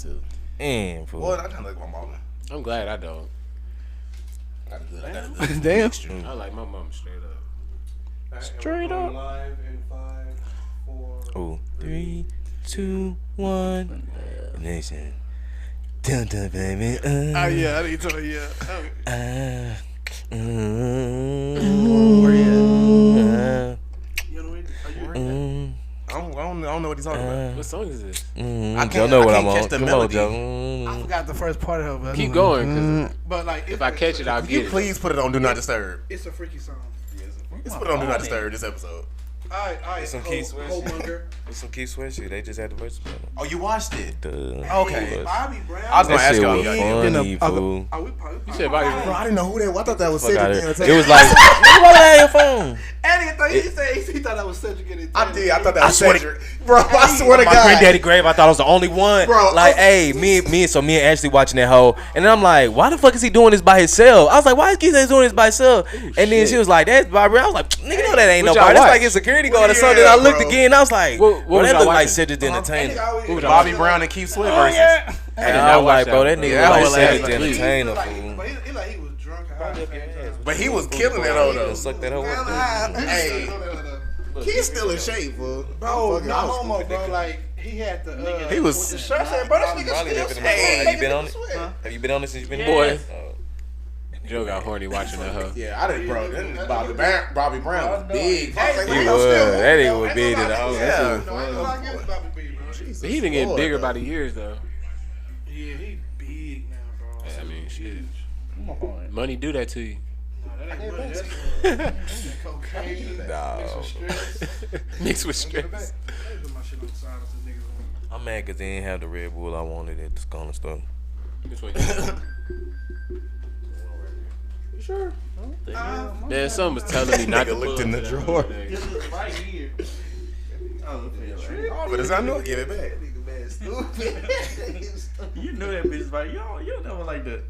too. And fool. Boy, I kind of like my mama. I'm glad I don't. I got a good Damn. mixture. I like my mom straight up. Straight up. Live in 5, 4. Oh, 3, 2, 1. And then he said, dun dun baby. Oh yeah, I need to tell you. Where you at? You know what? Are you I don't know what he's talking about. What song is this? I Joe know what I'm can't on. catch the Come melody. on, I Joe. forgot the first part of it. Keep going, cause But like, if I catch it, I'll Can you get it. please put it on Do Not Disturb? it's a freaky song. Let's put it on Do Not Disturb this episode. All right. Some Keith Sweat. With some Keith Sweat shit. They just had the verse battle. Oh, you watched it? Okay. Bobby Brown. I was gonna That ask shit y'all. was funny, fool. You said Bobby Bro, Brown. I didn't know who that was. I thought that was Fuck out Cedric. of here. It was like, nigga, why they have your phone? Eddie thought he thought that was Cedric in it. I did. I thought that was swear to- Cedric. Bro, I swear to My God. granddaddy grave, I thought I was the only one. Bro, like, hey, me and Ashley watching that hoe, and then I'm like, why the fuck is he doing this by himself? I was like, why is Keith doing this by himself? And then she was like, that's Bobby. I was like, nigga, no, that ain't What nobody. y'all That's watch? like his security guard or Yeah, something. I looked bro. again, I was like, What bro, was that y'all look like watching? Cedric the Entertainer. Bobby Brown and Keith Sweat versus. And I was like, bro, that nigga Yeah, like that was Cedric the last week. Entertainer, But fool. he like he was drunk. But he was killing that hoe though. Suck that hoe up. Hey, he's still in shape, fool. Bro, my mama, bro, like he had the He was- with the shirt said, bro, this nigga Ronnie still living in sweat. Have you been on it? Have you been on it since you've been Boy. Oh. Joe got horny watching that hoe. Yeah, I didn't, bro. Then Bobby Brown was big. He was. That nigga was big in the house. Yeah. But he been getting bigger by the years though. Yeah, he big now, bro. I mean, shit. Money do that to you. That ain't money. That's cocaine. No. Mixed with stress. I'm mad because they didn't have the Red Bull I wanted at the corner store. Which one? You sure? Man, someone was telling me not to Nigga looked pull in the up that drawer. other day. Right here. Oh, but as I know, give it back. You knew that bitch, right? You never like that.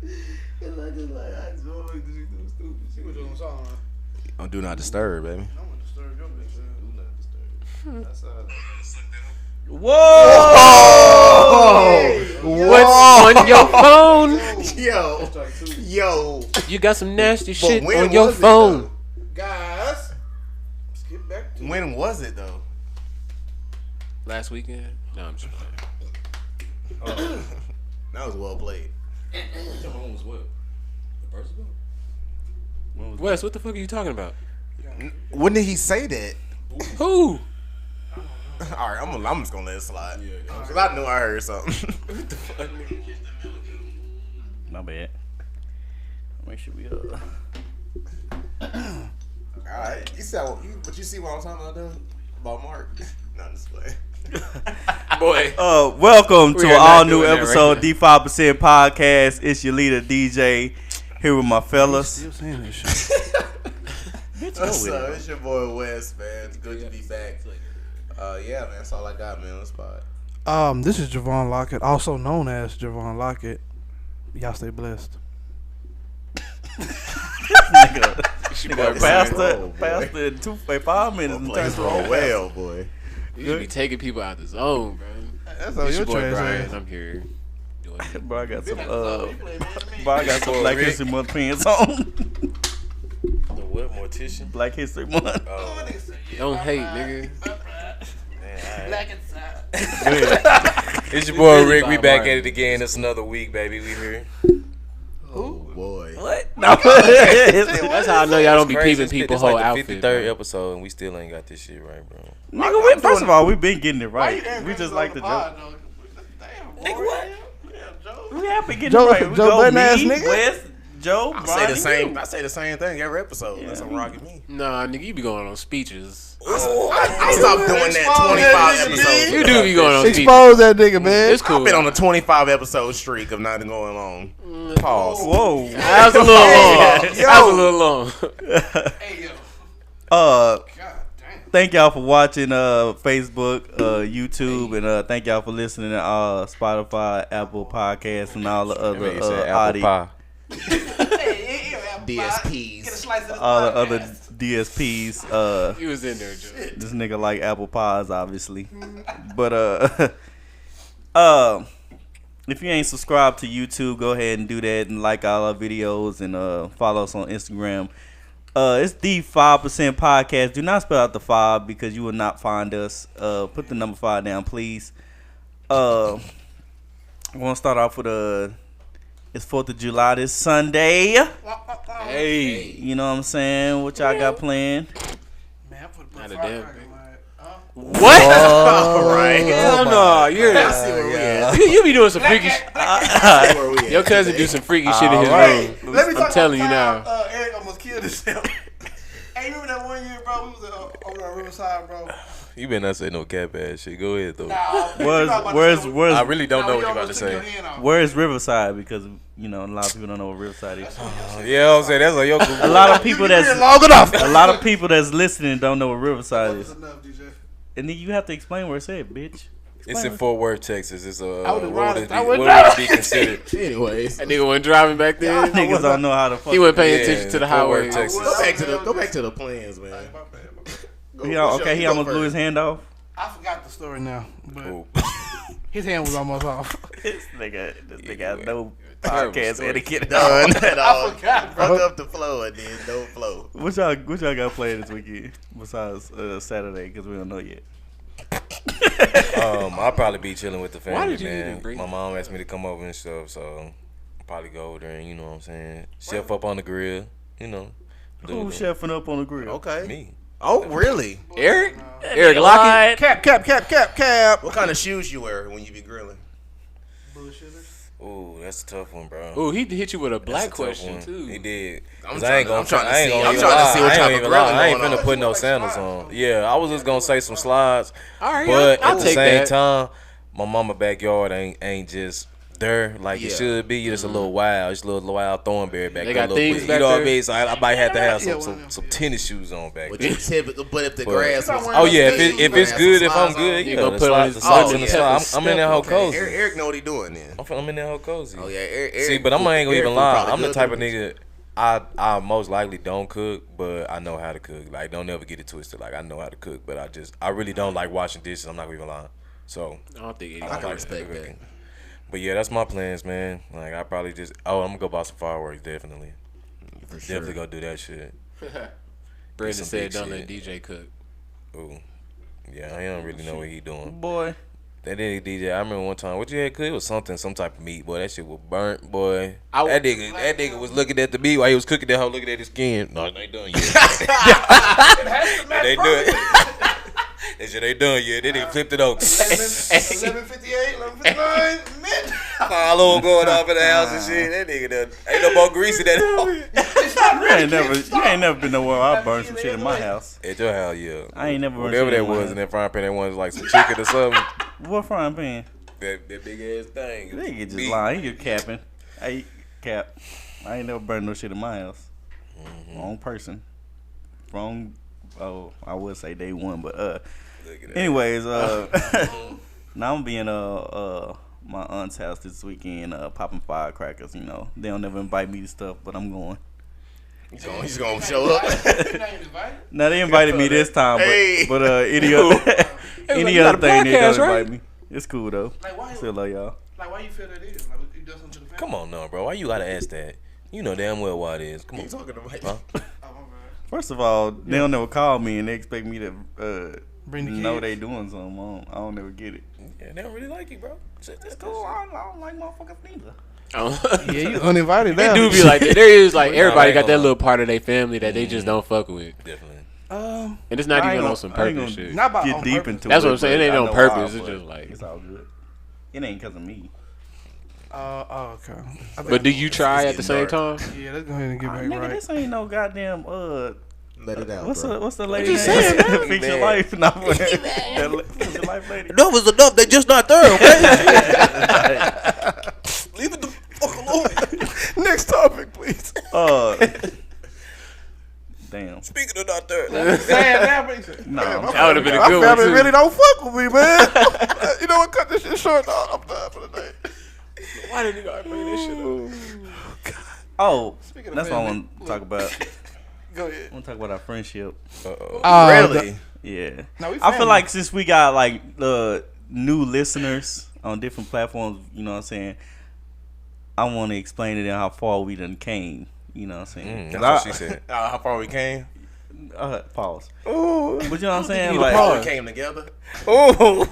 Oh, Do Not Disturb, baby. What's on your phone? Yo. You got some nasty shit when on your was it, phone. Guys, let's get back to When was it though? Last weekend? No, I'm just playing. That was well played. Wes, what the fuck are you talking about? When did he say that? Who? All right, I'm just gonna let it slide. Cause I knew I heard something. My bad. Make sure we All right, you said, but you see what I'm talking about though? About Mark? Not this way. Boy. welcome We to are an not all new doing that episode right D5% podcast. It's your leader DeeJay here with my fellas. still saying this shit. What's up? It's your boy Wes, man. It's good to be back. Yeah, man. That's all I got, man. Let's spot. This is Johvan Lockett, also known as Johvan Lockett. Y'all stay blessed. Pastor in 5 minutes and Plays turn roll well, boy. You should be taking people out the zone, bro. That's It's your boy Brian. I'm here. Doing it. Bro, I got some Black History Month pants on. The what? Mortician? Black History Month. Don't hate, nigga. It's your boy Rick. We back at it again. It's another week, baby. We here. Oh boy. What? No. That's how I know y'all don't be Crazy. peeping people's It's like whole the outfit. 53rd bro. episode, and we still ain't got this shit right, bro. Nigga, first of all, we've been getting it right. We just like the joke. Nigga, what? We have been getting Joe- it right. We Joe go button-ass me, nigga? Wes, Joe, I Brian, say the and same. you. I say the same thing every episode. That's on Rocky Me. Nah, nigga, you be going on speeches. I stopped doing that 25 episodes. You do be going on speeches. Expose that nigga, man. It's cool. I've been on a 25 episode streak of not going on. Pause. Whoa. That was a little long. That was a little long. Hey, yo. Thank y'all for watching Facebook, YouTube, and thank y'all for listening to Spotify, Apple Podcasts, and all the other audio. DSPs. All the other DSPs. He was in there, Joe. This nigga like apple pies, obviously. But if you ain't subscribed to YouTube, go ahead and do that and like all our videos and follow us on Instagram. It's the 5% podcast. Do not spell out the 5 because you will not find us. Put the number 5 down, please. I want to start off with it's 4th of July this Sunday. Hey. You know what I'm saying? What y'all got planned? Man, I put Not a firecracker damn in thing. my head. What? All right. Hell no. You're I see where we at. you be doing some freaky shit. I see where we at. Your cousin do some freaky shit in his Alright. room. Let me talk I'm telling you about now. time, Eric almost killed himself. Hey, remember that one year, bro? We was over on Riverside, bro. You better not say no cap ass shit. Go ahead though. Where's I really don't know what you're about to say. Where's Riverside? Because you know a lot of people don't know what Riverside is. Yeah, I'm saying that's like your A lot of people long enough. a lot of people that's listening don't know what Riverside That's is, enough, DJ. and then you have to explain where it's at, bitch. It's in Fort Worth, Texas. It's would've what would I it would've be considered? Anyways, That nigga wasn't driving back then. Niggas don't know how to fuck. He wasn't paying Yeah, attention to the Fort Worth, highway. Texas. go back to the plans, man. He almost blew his hand off. I forgot the story now, but Ooh. his hand was almost off. This nigga has no Terrible podcast story. etiquette. Done at all. forgot, bro. Fuck up the flow and then don't flow. What y'all got playing this weekend besides Saturday? Because we don't know yet. I'll probably be chilling with the Why family, did you even man. bring My that mom asked me to come over and stuff, so I'll probably go over there and, you know what I'm saying, chef up on the grill, you know. Who's chefing up on the grill? Okay. Me. Oh, really? Eric? Eric Lockett? Cap. What kind of shoes you wear when you be grilling? Bullshitters. Ooh, that's a tough one, bro. Ooh, he hit you with a black That's a tough question, one. too. He did. I'm 'Cause trying to- I'm trying to see- I'm trying to see what I type ain't of even grilling lie. I ain't going finna on. put no sandals on. Yeah, I was just gonna say some slides, All right, but I'll at the take same that. time, my mama backyard ain't just there like it Yeah. should be. Just a little wild, just a little wild thornberry back They there. got a little things bit. back You know what I there? mean? So I might have to have Yeah, some tennis shoes on back But there. you typical, but if the But- grass was Oh yeah, if you it's gonna good, have if some I'm slides good, on. yeah, You gonna the put on slides, his- the slides oh, in the yeah. slide. I'm in there whole cozy. Eric know what he doing then. I'm in there whole cozy. Oh yeah, Eric. See, but I'm ain't gonna Eric even food lie. probably I'm the good type of too. nigga. I most likely don't cook, but I know how to cook. Like, don't ever get it twisted. Like, I know how to cook, but I really don't like washing dishes. I'm not gonna even lie. So I don't think I anybody. can respect that. but yeah, that's my plans, man. Like, I probably just I'm gonna go buy some fireworks. Definitely, For sure. definitely go do that shit. Brandon some said, big "Don't let shit. DJ cook." Ooh, yeah, I don't really know what he doing. Boy, That nigga DJ, I remember one time, what you had cooked? It was some type of meat, boy. That shit was burnt, boy. That nigga was looking at the meat while he was cooking that hoe, looking at his skin. No, it ain't done yet. It ain't done. They said they done yet. They didn't flip it over. 11:58, 11:59, mid. Follow going off in the house and shit. That nigga done ain't no more grease in that hoe. you ain't never been nowhere. I burned some shit in my house. At your house, yeah. I ain't never burned Whatever shit that in my was house. in that frying pan, that one was like some chicken or something. What frying pan? That big ass thing. Nigga just Meat. lying. He just capping. Hey, cap. I ain't never burned no shit in my house. Wrong person. Wrong. Oh, I would say day one, but Look at that. anyways, now I'm being my aunt's house this weekend, popping firecrackers. You know, they don't never invite me to stuff, but I'm going. He's gonna show up. Now they invited me this time, Hey. but any other any you got other a thing they don't podcast, right? invite me. It's cool though. Like, why? Still love y'all. Like, why you feel that is? Like, you do something to the family? Come on now, bro. Why you gotta ask that? You know damn well why it is. Come on. He's talking to Mike. Huh? Oh, my bad. First of all, they don't never call me and they expect me to Bring the know kids. they doing something. I don't never get it. Yeah, they don't really like you, bro. That's Cool. I don't like motherfuckers neither. Yeah, you uninvited. They now. do be like that. There is like Nah, everybody I ain't got that gonna little part of their family that they just don't fuck with, Definitely. and it's not I ain't even gonna- on some I ain't purpose gonna shit. Not about Get on deep purpose. into That's it. what I'm saying. It but ain't I on know purpose. why, It's but just like- it's all good. It ain't because of me. Okay. But do you try at the getting same dark. time? Yeah, let's go ahead and get back Nigga, right. this ain't no goddamn Let it out, what's bro. the lady just name? saying, man. Fix your life. No, Fix your life lady. Enough is enough. They just not there, okay? Leave it the fuck alone. Next topic, please. Damn. Speaking of not there. Damn, now, but he said, No, That would have been a My good one family too. really don't fuck with me, man. You know what? Cut this shit short. No, I'm done for the day. Why did you gotta bring this shit up? Oh, Speaking of that's what I family, want to talk about. go ahead. I want to talk about our friendship. Really? Yeah. No, we I feel family. like since we got like new listeners, on different platforms. You know what I'm saying? I want to explain it and how far we done came. You know what I'm saying? That's what she said. How far we came? Pause. Ooh. But you know what I'm saying? Like, Like, we came together. Ooh.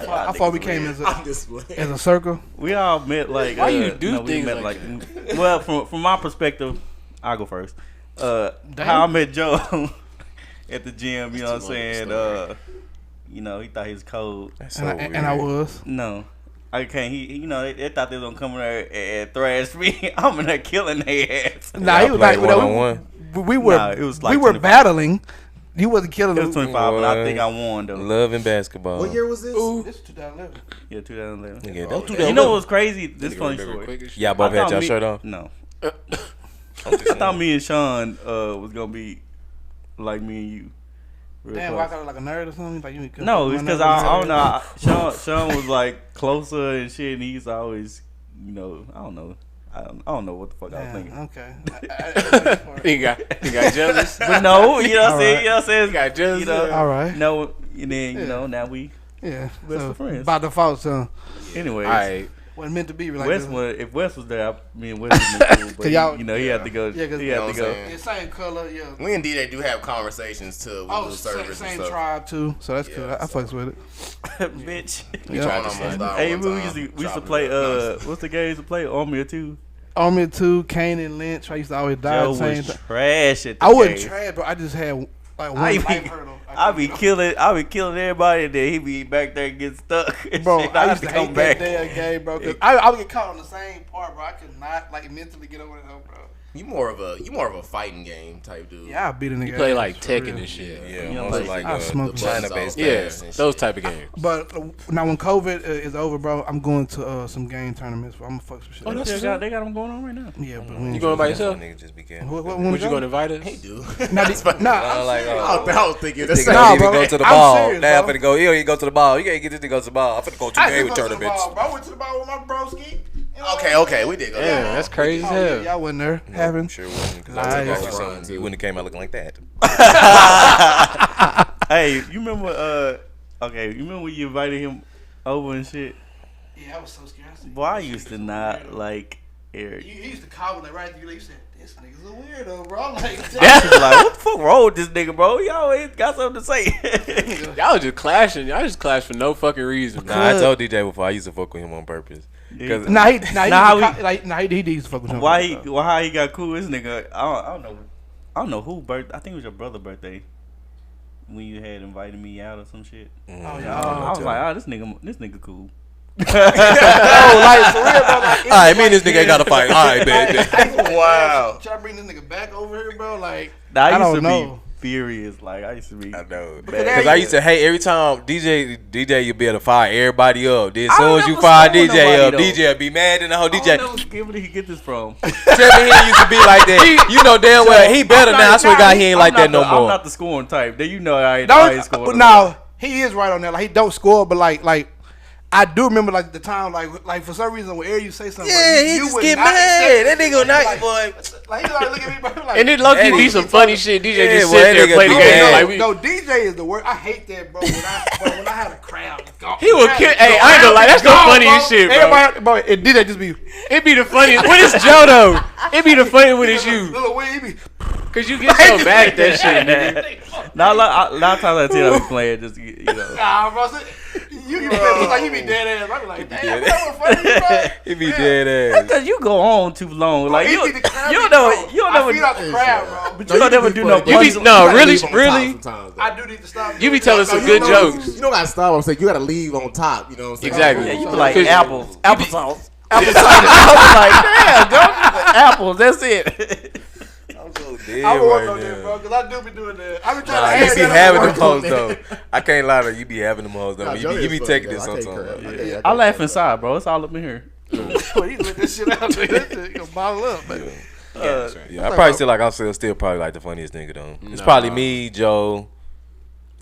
How far we came as a circle? we all met like. Why you do we things met like well, from my perspective, I'll go first. How I met Joe at the gym. You know what I'm saying? You know, he thought he was cold. That's so weird. And I was. No. I can't. He, you know, they thought they was gonna come in there and thrash me. I'm in there killing their ass. Nah, he was like, one-on-one. we were, Nah, it was like we were 25. battling. He wasn't killing It was them. 25, but I think I won though. Love and basketball. What year was this? This is 2011. Yeah, 2011. Yeah, don't do You that. know what's crazy? This funny story. Y'all both I had thought y'all me- shirt on? No. I thought me and Sean was gonna be like me and you. Real Damn, close. why I got like a nerd or something? Like you No, it's because I don't know. Sean was like closer and shit, and he's always, you know, I don't know. I don't know what the fuck I was thinking. Okay. He got jealous. But no, you know what I'm saying? Alright. You know what I'm saying? He got jealous. You know, All right. no, and then, you know, now we, Yeah. Best of friends. By default, son. anyways. All right. Wasn't meant to be like Wes this. if Wes was there, me and Wes would be cool, but y'all- you know he had to go. Yeah, 'cause- he You had know to what go. I'm saying? Yeah, same color, yeah. We and DeeJay do have conversations too. We Oh, do same, service same and stuff. tribe too, so that's Yeah, cool. I fucks with it. Bitch. We Yeah. tried almost died Hey, one we time, used to dropping play. it up. What's the games to play? Army or Two. Army 2, Kane and Lynch. I used to always die Joe at the same was time. trash at the I wasn't game. trash, but I just had like one I life be, hurdle. I be killing everybody, and then he be back there and get stuck. and Bro, shit. I have used to hate that damn game, bro. Cause I would get caught on the same part, bro. I could not like mentally get over it, bro. You more of a fighting game type dude. Yeah, I beat a nigga. You play ass, like for Tekken real. and shit. Yeah, You know, mostly like, like I smoke China-based Yeah, games and shit. those type of games. But now when COVID is over, bro, I'm going to some game tournaments. I'm gonna fuck some shit. Oh, up. that's They got them going on right now. Yeah, but You going by yourself? Nigga, just be careful. What Would you going to invite us? He do. Nah, I'm like, I was thinking the Nigga same. Nah, don't even bro. go to the I'm ball. serious, Now I'm bro. finna go here. You go to the ball. You can't get this nigga go to the ball. I'm finna go to I game did go to the tournaments. ball, bro. I went to the ball with my broski. Okay, we did go. Yeah, that's crazy as Oh, yeah, hell. y'all wasn't there. No, Having. sure wouldn't. Because Lies. I took off with Lies. something. You wouldn't have came out looking like that. Hey, you remember? Okay, you remember when you invited him over and shit? Yeah, I was so scared. I said, Boy, I used to not like Eric. You used to call me like right after you said, "This nigga's a weirdo, bro." I'm like, I was like, what the fuck wrong with this nigga, bro? He always got something to say. Y'all just clashing. Y'all just clash for no fucking reason. Nah, I told DeeJay before I used to fuck with him on purpose. Cause Nah, he used to fuck with him. Why he? Well, how he got cool? This nigga, I don't know. I don't know who birthday. I think it was your brother's birthday when you had invited me out or some shit. Oh, yeah. I was like, this nigga cool. Oh, like for real, bro. Like, all right, me and this nigga ain't got to fight. All right, man. Wow. Try to bring this nigga back over here, bro. Like, Nah, I used don't to know. be furious. Like I used to be. I know. Bad. Because I used to hate every time DJ, you be able to fire everybody up. Then as I soon don't as you never fire score DJ nobody, up, though. DJ would be mad and the whole I DJ. don't know where did he get this from? Trevor here used to be like that. You know damn well he better now. I swear to God he ain't like that no I'm more. not the scoring type. Then you know I ain't scoring. Don't. Now he is right on that. Like he don't score, but like. I do remember like the time like for some reason when Airrick you say something, Yeah, like, he you just would get not mad. accept That it. nigga nice, Like- boy. Like he like look at me, bro. Like, And it low key Hey, be some funny shit. DJ Yeah, just boy, sit that there and nigga play the be game. mad. Like we, no, DJ is the word. I hate that, bro. When I had a crowd, he would kill. Hey, I ain't gonna lie. That's the funniest shit, bro. Everybody, bro, and DJ just be It be the funniest. When it's Joe though, it be the funny when it's you. little way. He be Cause you get so mad at that shit, nigga. Now, a lot of times I tell you I be playing just to get, you know. nah, bro. You be like you be dead ass. I be like, damn, that was funny, bro. He be dead ass. Because you go on too long. Like you, It be the crowd, you bro. don't know. I feed out the crowd, bro. But you don't never do no. You be punch- no really. I do need to stop. You be telling some You good know- jokes. You don't gotta stop. I'm saying you gotta leave on top. You know what I'm saying? Exactly. Yeah, you be like Cause- apples, applesauce, apple cider. I was like, damn, go apples. That's it. I'm so dead I won't right go there, now. bro, because I do be doing that. I be Nah, trying you to be add that having up. them hoes though. I can't lie to you. You be having them hoes though. Nah, You be Joe is taking funny, this though. I sometimes. can't cry. I laugh inside, bro. It's all up in here. Well, you let this shit out there. That shit, you gonna bottle up, baby. Yeah, I probably I'm still probably like the funniest nigga though. It's probably me, Joe.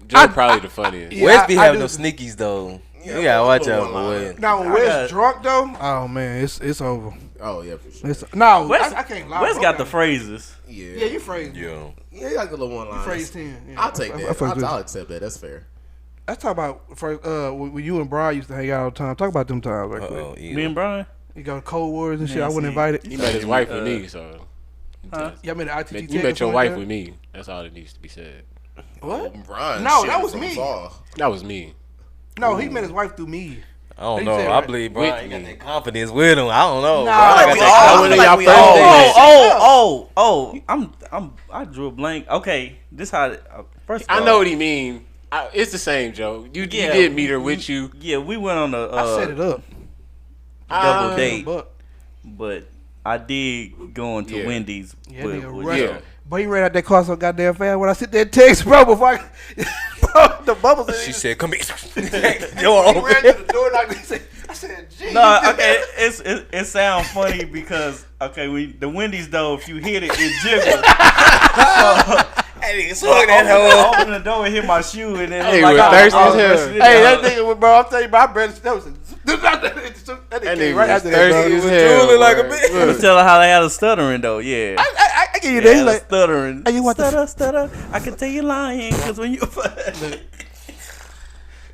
Joe probably the funniest. Yeah, Wes be I having do. them sneakies though. Yeah, You gotta watch little out, one-liner. boy. Now when Wes drunk though, oh man, it's over. Oh yeah, for sure. No, Wes, I can't lie. Wes bro. got the phrases. Yeah, Yeah, you phrased. Yeah. Yeah, you like the little one line. Phrase 10. Yeah, I'll take I that. fuck with I'll it. accept that. That's fair. Let's talk about first. When you and Brian used to hang out all the time. Talk about them times, right quick. Me and Brian. You go to Cold Wars and shit. Yeah, I wasn't see. invited. He met his wife with me, so. Y'all met at ITT. You met your wife with me. That's all that needs to be said. What? Brian, No, shit that was from me. afar. That was me. No, he met his wife through me. I don't He know. said, I right. believe Brian With got me. that confidence with him. I don't know. Nah, Brian got we that all- confidence. Y'all first days. I drew a blank. Okay, this how. First, of I all, know what he mean. It's the same, Joe. You did meet her with you. Yeah, we went on a I set it up. double date, But but I did go into Yeah. Wendy's. yeah, with- nigga, with right. Joe. But he ran out that car so goddamn fast. When I sit there and text, bro, before I, bro, the bubbles. in She it. said, "Come here." He ran to the door and I said, "Gee." No, okay, it sounds funny because the Wendy's though, if you hit it, it jiggles. That nigga swung that hoe. I opened the door and hit my shoe, and then Hey, it was was like, thirsty I as was hell. rushing in Hey, there. that nigga, bro, I'm telling you, my brother, that was that That nigga nigga came right was after that, thirsty as bro. hell. drooling like a boy. bitch. I was telling how they had a stuttering though, yeah. I give you They that. He's had a like, stuttering. Hey, you want the- stutter? I can tell you lying because when you.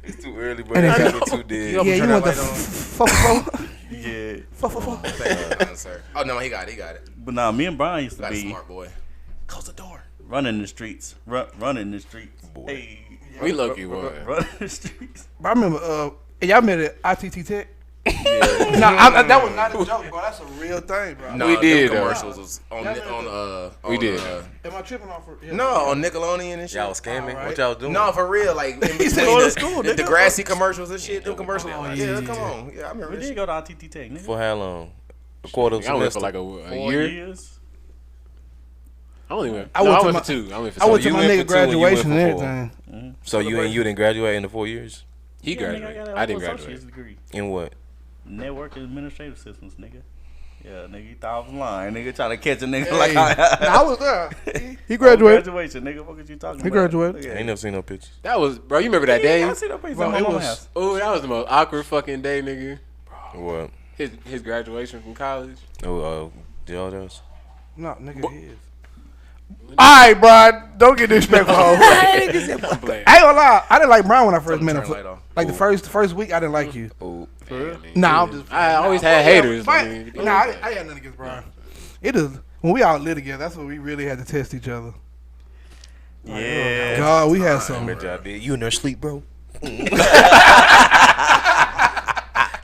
It's too early, bro. And They then- got me too dead. yeah, you turn want the that light on. fuck. Yeah, Sir. Oh no, he got it. but nah, me and Brian used to Got a be smart boy. Close the door. running the streets, running the streets. Hey, We lucky, boy. running the streets. But I remember, y'all met at ITT Tech. Nah, that was not a joke, bro. That's a real thing, bro. No, We did, them though. commercials was on We did. Am I tripping off? Yeah. No, on Nickelodeon and shit. Y'all was scamming. Alright. What y'all doing? No, for real, like in between said go to the, school, the nigga. Degrassi commercials and shit. Them commercials. Oh, yeah, come on. Yeah, I remember We this did shit. go to ITT Tech, nigga. For how long? A quarter of I went semester. for like a 4 year. years. I only went. I No, went I to went my- for 2. I went for I went two. to my you nigga went for 2 and you went graduation and for 4. everything. So you didn't graduate in the 4 years? He Yeah, nigga, graduated. got I didn't associate's graduate. degree. In what? Network and administrative systems, nigga. Yeah, nigga, you thought I was lying. Nigga, trying to catch a nigga Hey, like I was there. He graduated. Graduation, nigga. What was you talking He about? graduated. Look I at ain't never seen no pictures. That was, bro. You remember that day? I see that picture Bro, at my it mama's was- house. Oh, that was the most awkward fucking day, nigga. What? His graduation from college. Oh, y'all else? No, nigga, he is. Alright, bro. Don't get disrespectful. I ain't gonna lie. I didn't like Brian when I first met Turn the him. light off. Like the first week, I didn't like you. Oh, Nah, I'm just. I always had haters. But, I mean, nah, I had nothing against Brian. It is when we all live together. That's when we really had to test each other. Yeah. God, we had some. bet y'all did. You in there sleep, bro?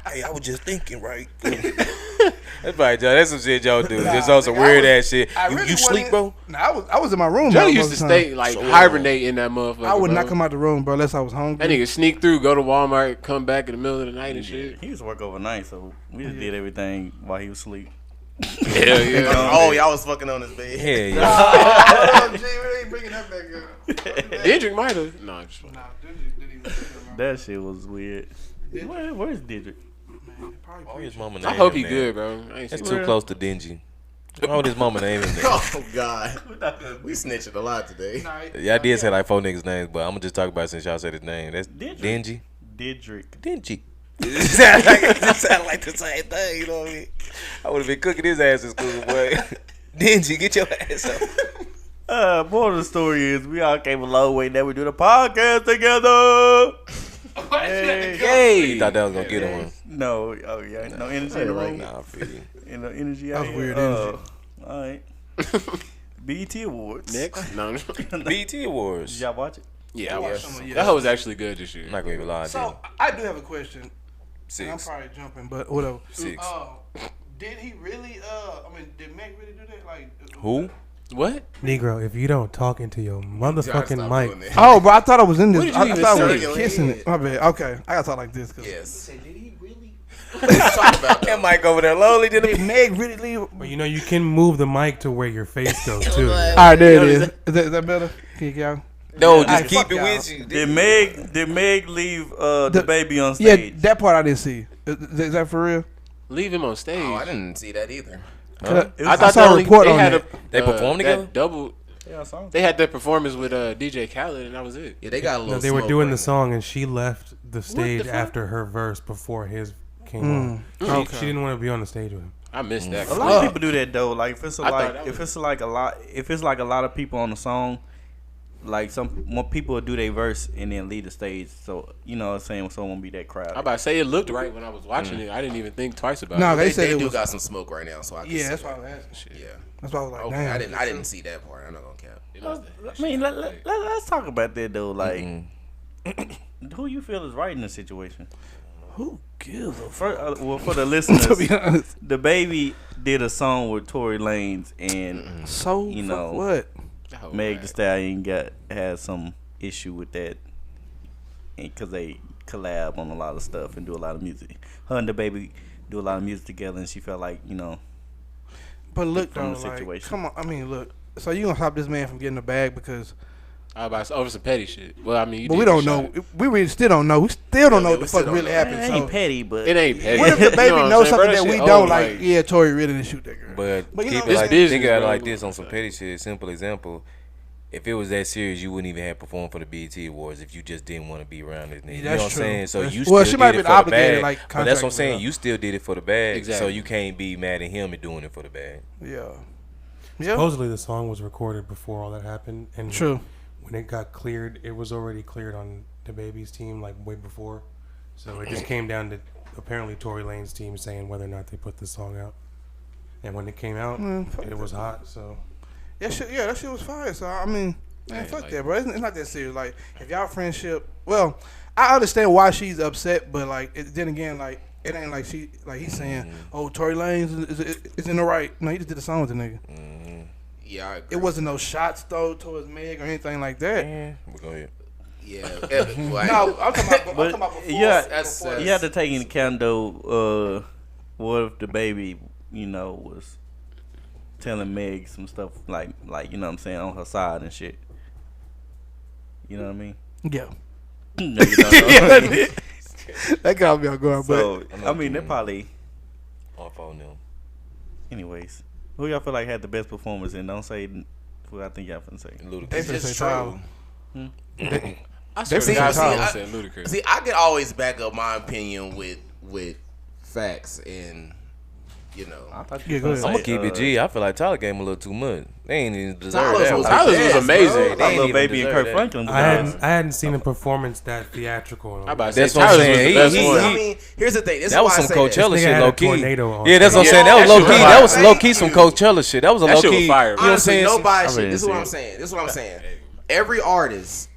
Hey, I was just thinking, right? That's right, y'all. That's some shit y'all do. Just on some nigga, weird I ass shit. I You, really you sleep, wasn't- bro? Nah, I was in my room. Joe most used of to the stay time. like So, hibernate in that motherfucker. I would bro. not come out the room, bro, unless I was hungry. That nigga sneak through, go to Walmart, come back in the middle of the night and shit. He used to work overnight, so we just did everything while he was asleep. Hell yeah. Oh, y'all was fucking on his bed. Yeah, yeah. Oh, G, we ain't bringing that back up. Didrik might have. No, I'm just Nah, didn't even That shit was weird. Where's Didrik? Why his mama name I hope he in there? good, bro. I ain't That's seen too close to dingy. Why would his mama name in there? Oh God, we snitching a lot today. Yeah, I did say like 4 niggas' names, but I'm gonna just talk about it since y'all said his name. That's Didrik. dingy. Didrik. Dingy. It sound like the same thing, you know what I mean? I would have been cooking his ass in school, boy. Dingy, get your ass up. More of the story is we all came a long way. Now we do the podcast together. Hey, thought that was gonna get him one. No, oh yeah, no energy in the room. Nah, I feel you. No energy out That's here. weird energy. All right. BET Awards. next. No. BET Awards. Did y'all watch it? Yeah, I watched. some of it. That hoe was actually good this year. I'm not gonna even lie, I So I do have a question. And I'm 6. probably jumping, but whatever. 6. Did he really? I mean, did Meg really do that? Like Who? What? Negro, if you don't talk into your motherfucking mic, Oh, bro, I thought I was in this. What did you I even thought I say? was kissing it. My bad. Okay, I gotta talk like this. Cause Yes. Did he really? Talk about That mic over there lonely. Did Meg really leave? but you know you can move the mic to where your face goes too. All right, there it is. Is that better? Can you go? No, just Alright, keep fuck it y'all. with you. Did Meg leave the baby on stage? Yeah, that part I didn't see. Is that for real? Leave him on stage. Oh, I didn't see that either. I thought saw a they report on had that. They performed that together? Double. Yeah, I saw him. They had that performance with DJ Khaled, and that was it. Yeah, they got a little. No, they were smoke doing right the now. song and she left the stage fuck? after her verse before his came on. Okay. She didn't want to be on the stage with him. I missed that. A lot of people do that though. Like if it's I thought that was- if it's like a lot of people on the song, like some more people will do their verse and then leave the stage. So you know what I'm saying, so it won't be that crowd. I about to say it looked right when I was watching it. I didn't even think twice about it. No, they said they do got some smoke right now, so I can see that's that. why I was asking shit. Yeah. That's why I was like, Okay, damn. I didn't see that part. I'm not gonna cap. I mean, let's talk about that though. Like, who you feel is right in the situation? Who gives a For the listeners, to be honest. the baby did a song with Tory Lanez and So you know what? Meg Thee Stallion had some issue with that, because they collab on a lot of stuff and do a lot of music. Her and the baby do a lot of music together, and she felt like But look, from though, the like, situation. come on. I mean, look. So you gonna stop this man from getting the bag because? I about to say over some petty shit. Well, I mean, But we don't know. We really still don't know. We still don't know what the fuck really happened. It ain't petty, but It ain't petty. What if the baby You know knows what I'm something saying, that bro? we don't? That shit Like, old, yeah, Tory really didn't shoot that girl. But you keep know, it like business, think about it bro. like this on some petty shit. Simple example. If it was that serious, you wouldn't even have performed for the BET Awards if you just didn't want to be around this nigga. You know what I'm That's true. saying? So you Well, still she might did have it been for the obligated, bag. like, But that's what I'm contract saying. with her. You still did it for the bag. Exactly. So you can't be mad at him and doing it for the bag. Yeah. Supposedly the song was recorded before all that happened, and True. when it got cleared, it was already cleared on the baby's team like way before. So it just came down to apparently Tory Lanez's team saying whether or not they put the song out. And when it came out, it was hot. So That shit was fire. So I mean, man, fuck that, bro. It's not that serious. Like, if y'all friendship, well, I understand why she's upset, but like, then again, like, it ain't like he's saying, oh, Tory Lanez is in the right. No, he just did a song with the nigga. Yeah, I agree. It wasn't no shots though towards Meg or anything like that. But go ahead. Yeah. No, I'm talking about before. yeah, you have to take into account though. What if the baby, was telling Meg some stuff like you know what I'm saying, on her side and shit. You know what I mean? Yeah. No, you don't know. That got me on guard, So but I mean, they probably. Off on them. Anyways, who y'all feel like had the best performance? And don't say who I think y'all finna say. It's just true. I swear to God, I said Ludacris. See, I can always back up my opinion with facts and. I thought Yeah, you go were ahead. gonna I'm say, gonna keep it G. I feel like Tyler gave him a little too much. They ain't even deserve Tyler's that. was Tyler's best, was amazing. bro. They ain't Lil even Baby and deserve Kirk that. Franklin. I hadn't seen a performance that theatrical. I about to say That's what I'm Tyler's was saying. the best He- one. I mean, here's the thing. This That is was why some I say Coachella This nigga shit, had a low key. tornado on Yeah, that's what I'm Yeah, saying. That was that low shit key. was That was fire. low key some Coachella shit. That was a That low shit was key. fire, You bro. know what I'm Honestly, saying? nobody I shit. really This is see what it. I'm saying. This is what I'm saying. Every artist,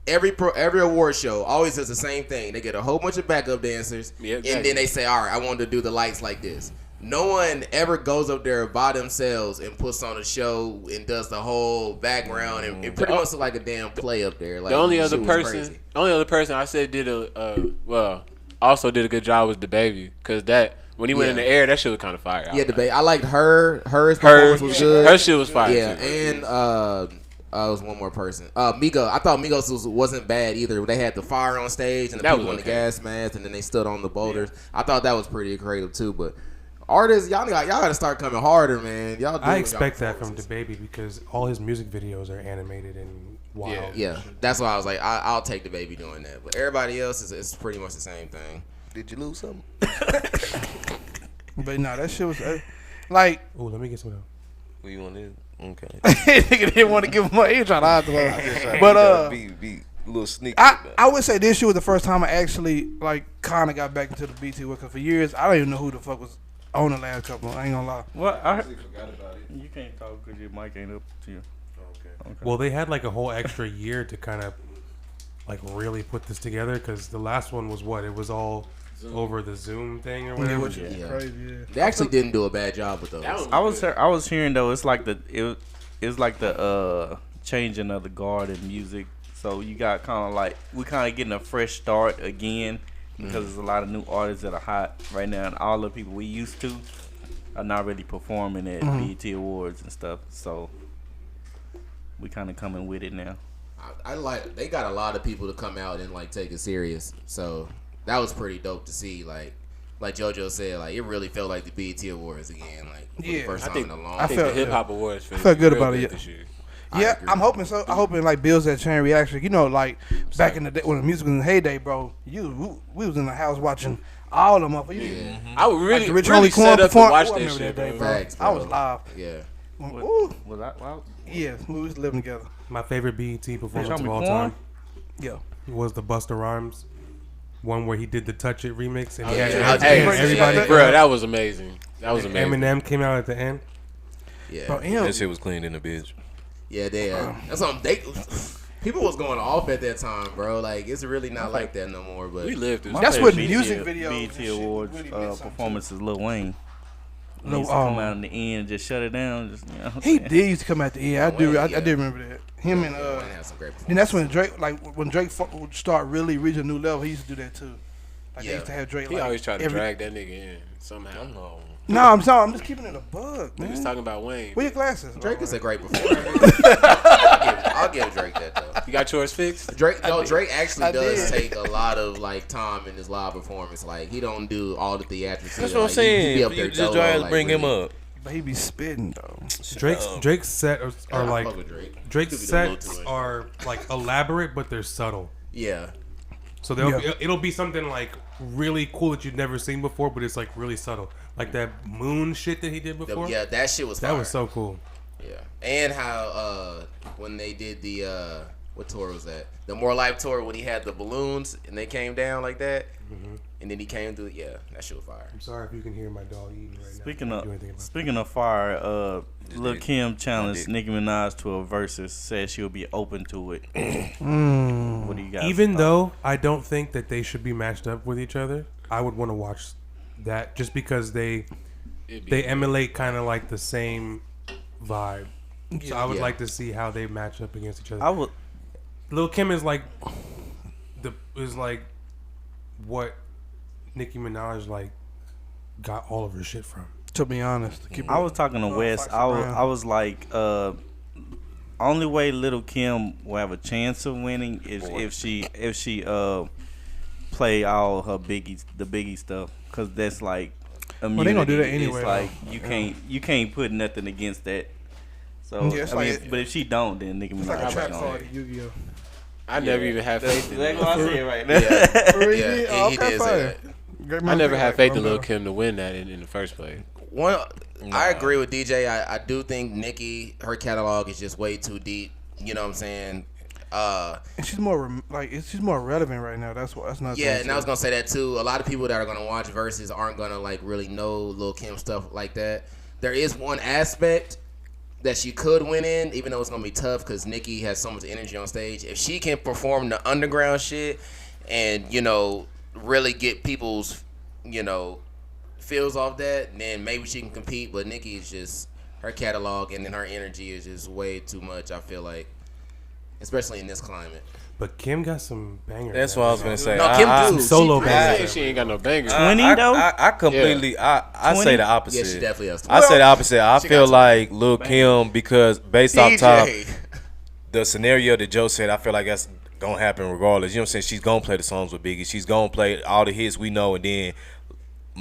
every award show always does the same thing. They get a whole bunch of backup dancers, Yeah, and exactly. then they say, "All right, I want to do the lights like this." No one ever goes up there by themselves and puts on a show and does the whole background and it pretty much look like a damn play up there. Like, The only other shit was person, I said did also did a good job was the baby, cause that when he went in the air, that shit was kind of fire. Yeah, the baby. I liked her. Her performance was good. Her shit was fire. Yeah, too. and it was one more person. Migos. I thought Migos wasn't bad either. They had the fire on stage and the That people was in the okay. gas masks, and then they stood on the boulders. I thought that was pretty creative too. But artists, y'all got to start coming harder, man. Y'all. I expect that from DaBaby because all his music videos are animated and wild. Yeah, that's why I was like, I'll take the baby doing that. But everybody else is pretty much the same thing. Did you lose something? but no, that shit was like. Oh, let me get some of them. What you want to do? Okay. Nigga didn't want to give him money. He was trying to hide the money. But be a little sneaky. I would say this year was the first time I actually like kind of got back into the BT work. Cause for years I don't even know who the fuck was on the last couple. I ain't gonna lie. What? I forgot about it. You can't talk because your mic ain't up to you. Okay. Well, they had like a whole extra year to kind of like really put this together because the last one was what? It was all over the Zoom thing or whatever. Which is crazy. Yeah. They actually didn't do a bad job with those. I was hearing though it's like the changing of the guard in music. So you got we getting a fresh start again because there's a lot of new artists that are hot right now, and all the people we used to are not really performing at BET Awards and stuff. So we kind of coming with it now. I like they got a lot of people to come out and like take it serious. So that was pretty dope to see. Like JoJo said, like it really felt like the BET Awards again. Like for the first time in a long I think the felt- hip hop awards. I felt good about it. This year. Yeah, I'm hoping so. I'm hoping like builds that chain reaction. You know, like back in the day when the music was in the heyday, bro. We was in the house watching all of them up. I would really, the Rich really Homie set Quan up to watch I that remember shit, that day, bro. bro. Facts, I was bro. live. Yeah. Ooh. Was I? Well, Yeah, we was living together. My favorite BET performance Show of me all porn? time Yeah. was the Busta Rhymes one where he did the Touch It remix and he Yeah, had Everybody, bro, that was amazing. That was amazing. Eminem came out at the end. Yeah, Bro, That shit was clean in the bitch. yeah, that's what people was going off at that time, bro. Like it's really not like that no more. But We lived through. That's what music videos. BET Awards really meant something performances. Lil Wayne. He Lil- used to come out in the end and just shut it down. Just, you know what I'm He saying? did used to come at the end. I do. Wayne, I yeah. did remember that. Him and Wayne had some great then that's when Drake, when Drake would start really reaching a new level. He used to do that too. Like they Yeah. used to have Drake. He like, always tried to every- drag that nigga in somehow. No, I'm sorry. I'm just keeping it a bug, We was man. talking about Wayne. Where your glasses? Drake is a great performer. I'll give Drake that though. You got yours fixed? Drake actually I does did. take a lot of like time in his live performance. Like he don't do all the theatrics. That's like, what I'm saying. He be up You there just dolo, try to like, bring him really. up. But he be spitting though. Drake's set are I like fuck with Drake. Drake's He be doing a little sets too much. are like elaborate, but they're subtle. Yeah, So it'll be something like really cool that you've never seen before, but it's like really subtle. Like that moon shit that he did before. yeah, that shit was That fire. was so cool. Yeah, and how when they did the what tour was that? The More Life tour when he had the balloons and they came down like that, and then he came through. Yeah, that shit was fire. I'm sorry if you can hear my dog eating right now. Speaking I can't do anything of about speaking of fire, Lil Kim challenged dick. Nicki Minaj to a versus. Said she'll be open to it. What do you guys? Even thought? though I don't think that they should be matched up with each other, I would want to watch that just because they emulate kind of like the same vibe. So I would Yeah. like to see how they match up against each other. I would. Lil Kim is like what Nicki Minaj like got all of her shit from. To be honest, I was talking to Wes. I was like, only way Little Kim will have a chance of winning is if she play all her the Biggie stuff, because that's like immunity. they gonna do that anyway, It's like you can't put nothing against that. So Yeah, it's I mean, like- but if she don't, then Nicki it's like a Minaj trap is card gonna. at Yu-Gi-Oh. I never even had faith in That's Lil what I Kim. said right now. Yeah, he did say that. I never had faith in Lil Kim to win that in the first place. I agree with DJ. I do think Nicki, her catalog is just way too deep. You know what I'm saying? And she's more she's more relevant right now. That's not. Yeah, and I was gonna say that too. A lot of people that are gonna watch Versus aren't gonna like really know Lil Kim stuff like that. There is one aspect that she could win in, even though it's gonna be tough because Nicki has so much energy on stage. If she can perform the underground shit and really get people's feels off that, then maybe she can compete. But Nicki is just, her catalog and then her energy is just way too much. I feel like, especially in this climate. But Kim got some bangers. That's man. what I was gonna say. No, Kim I, do. Some solo She- bangers. She ain't got no bangers. 20 though? I completely. I say the opposite. Yeah, she definitely has. I say the opposite. I She feel got like Lil Kim, because based off top, DeeJay. the scenario that Joe said, I feel like that's gonna happen regardless. You know what I'm saying? She's gonna play the songs with Biggie. She's gonna play all the hits we know, and then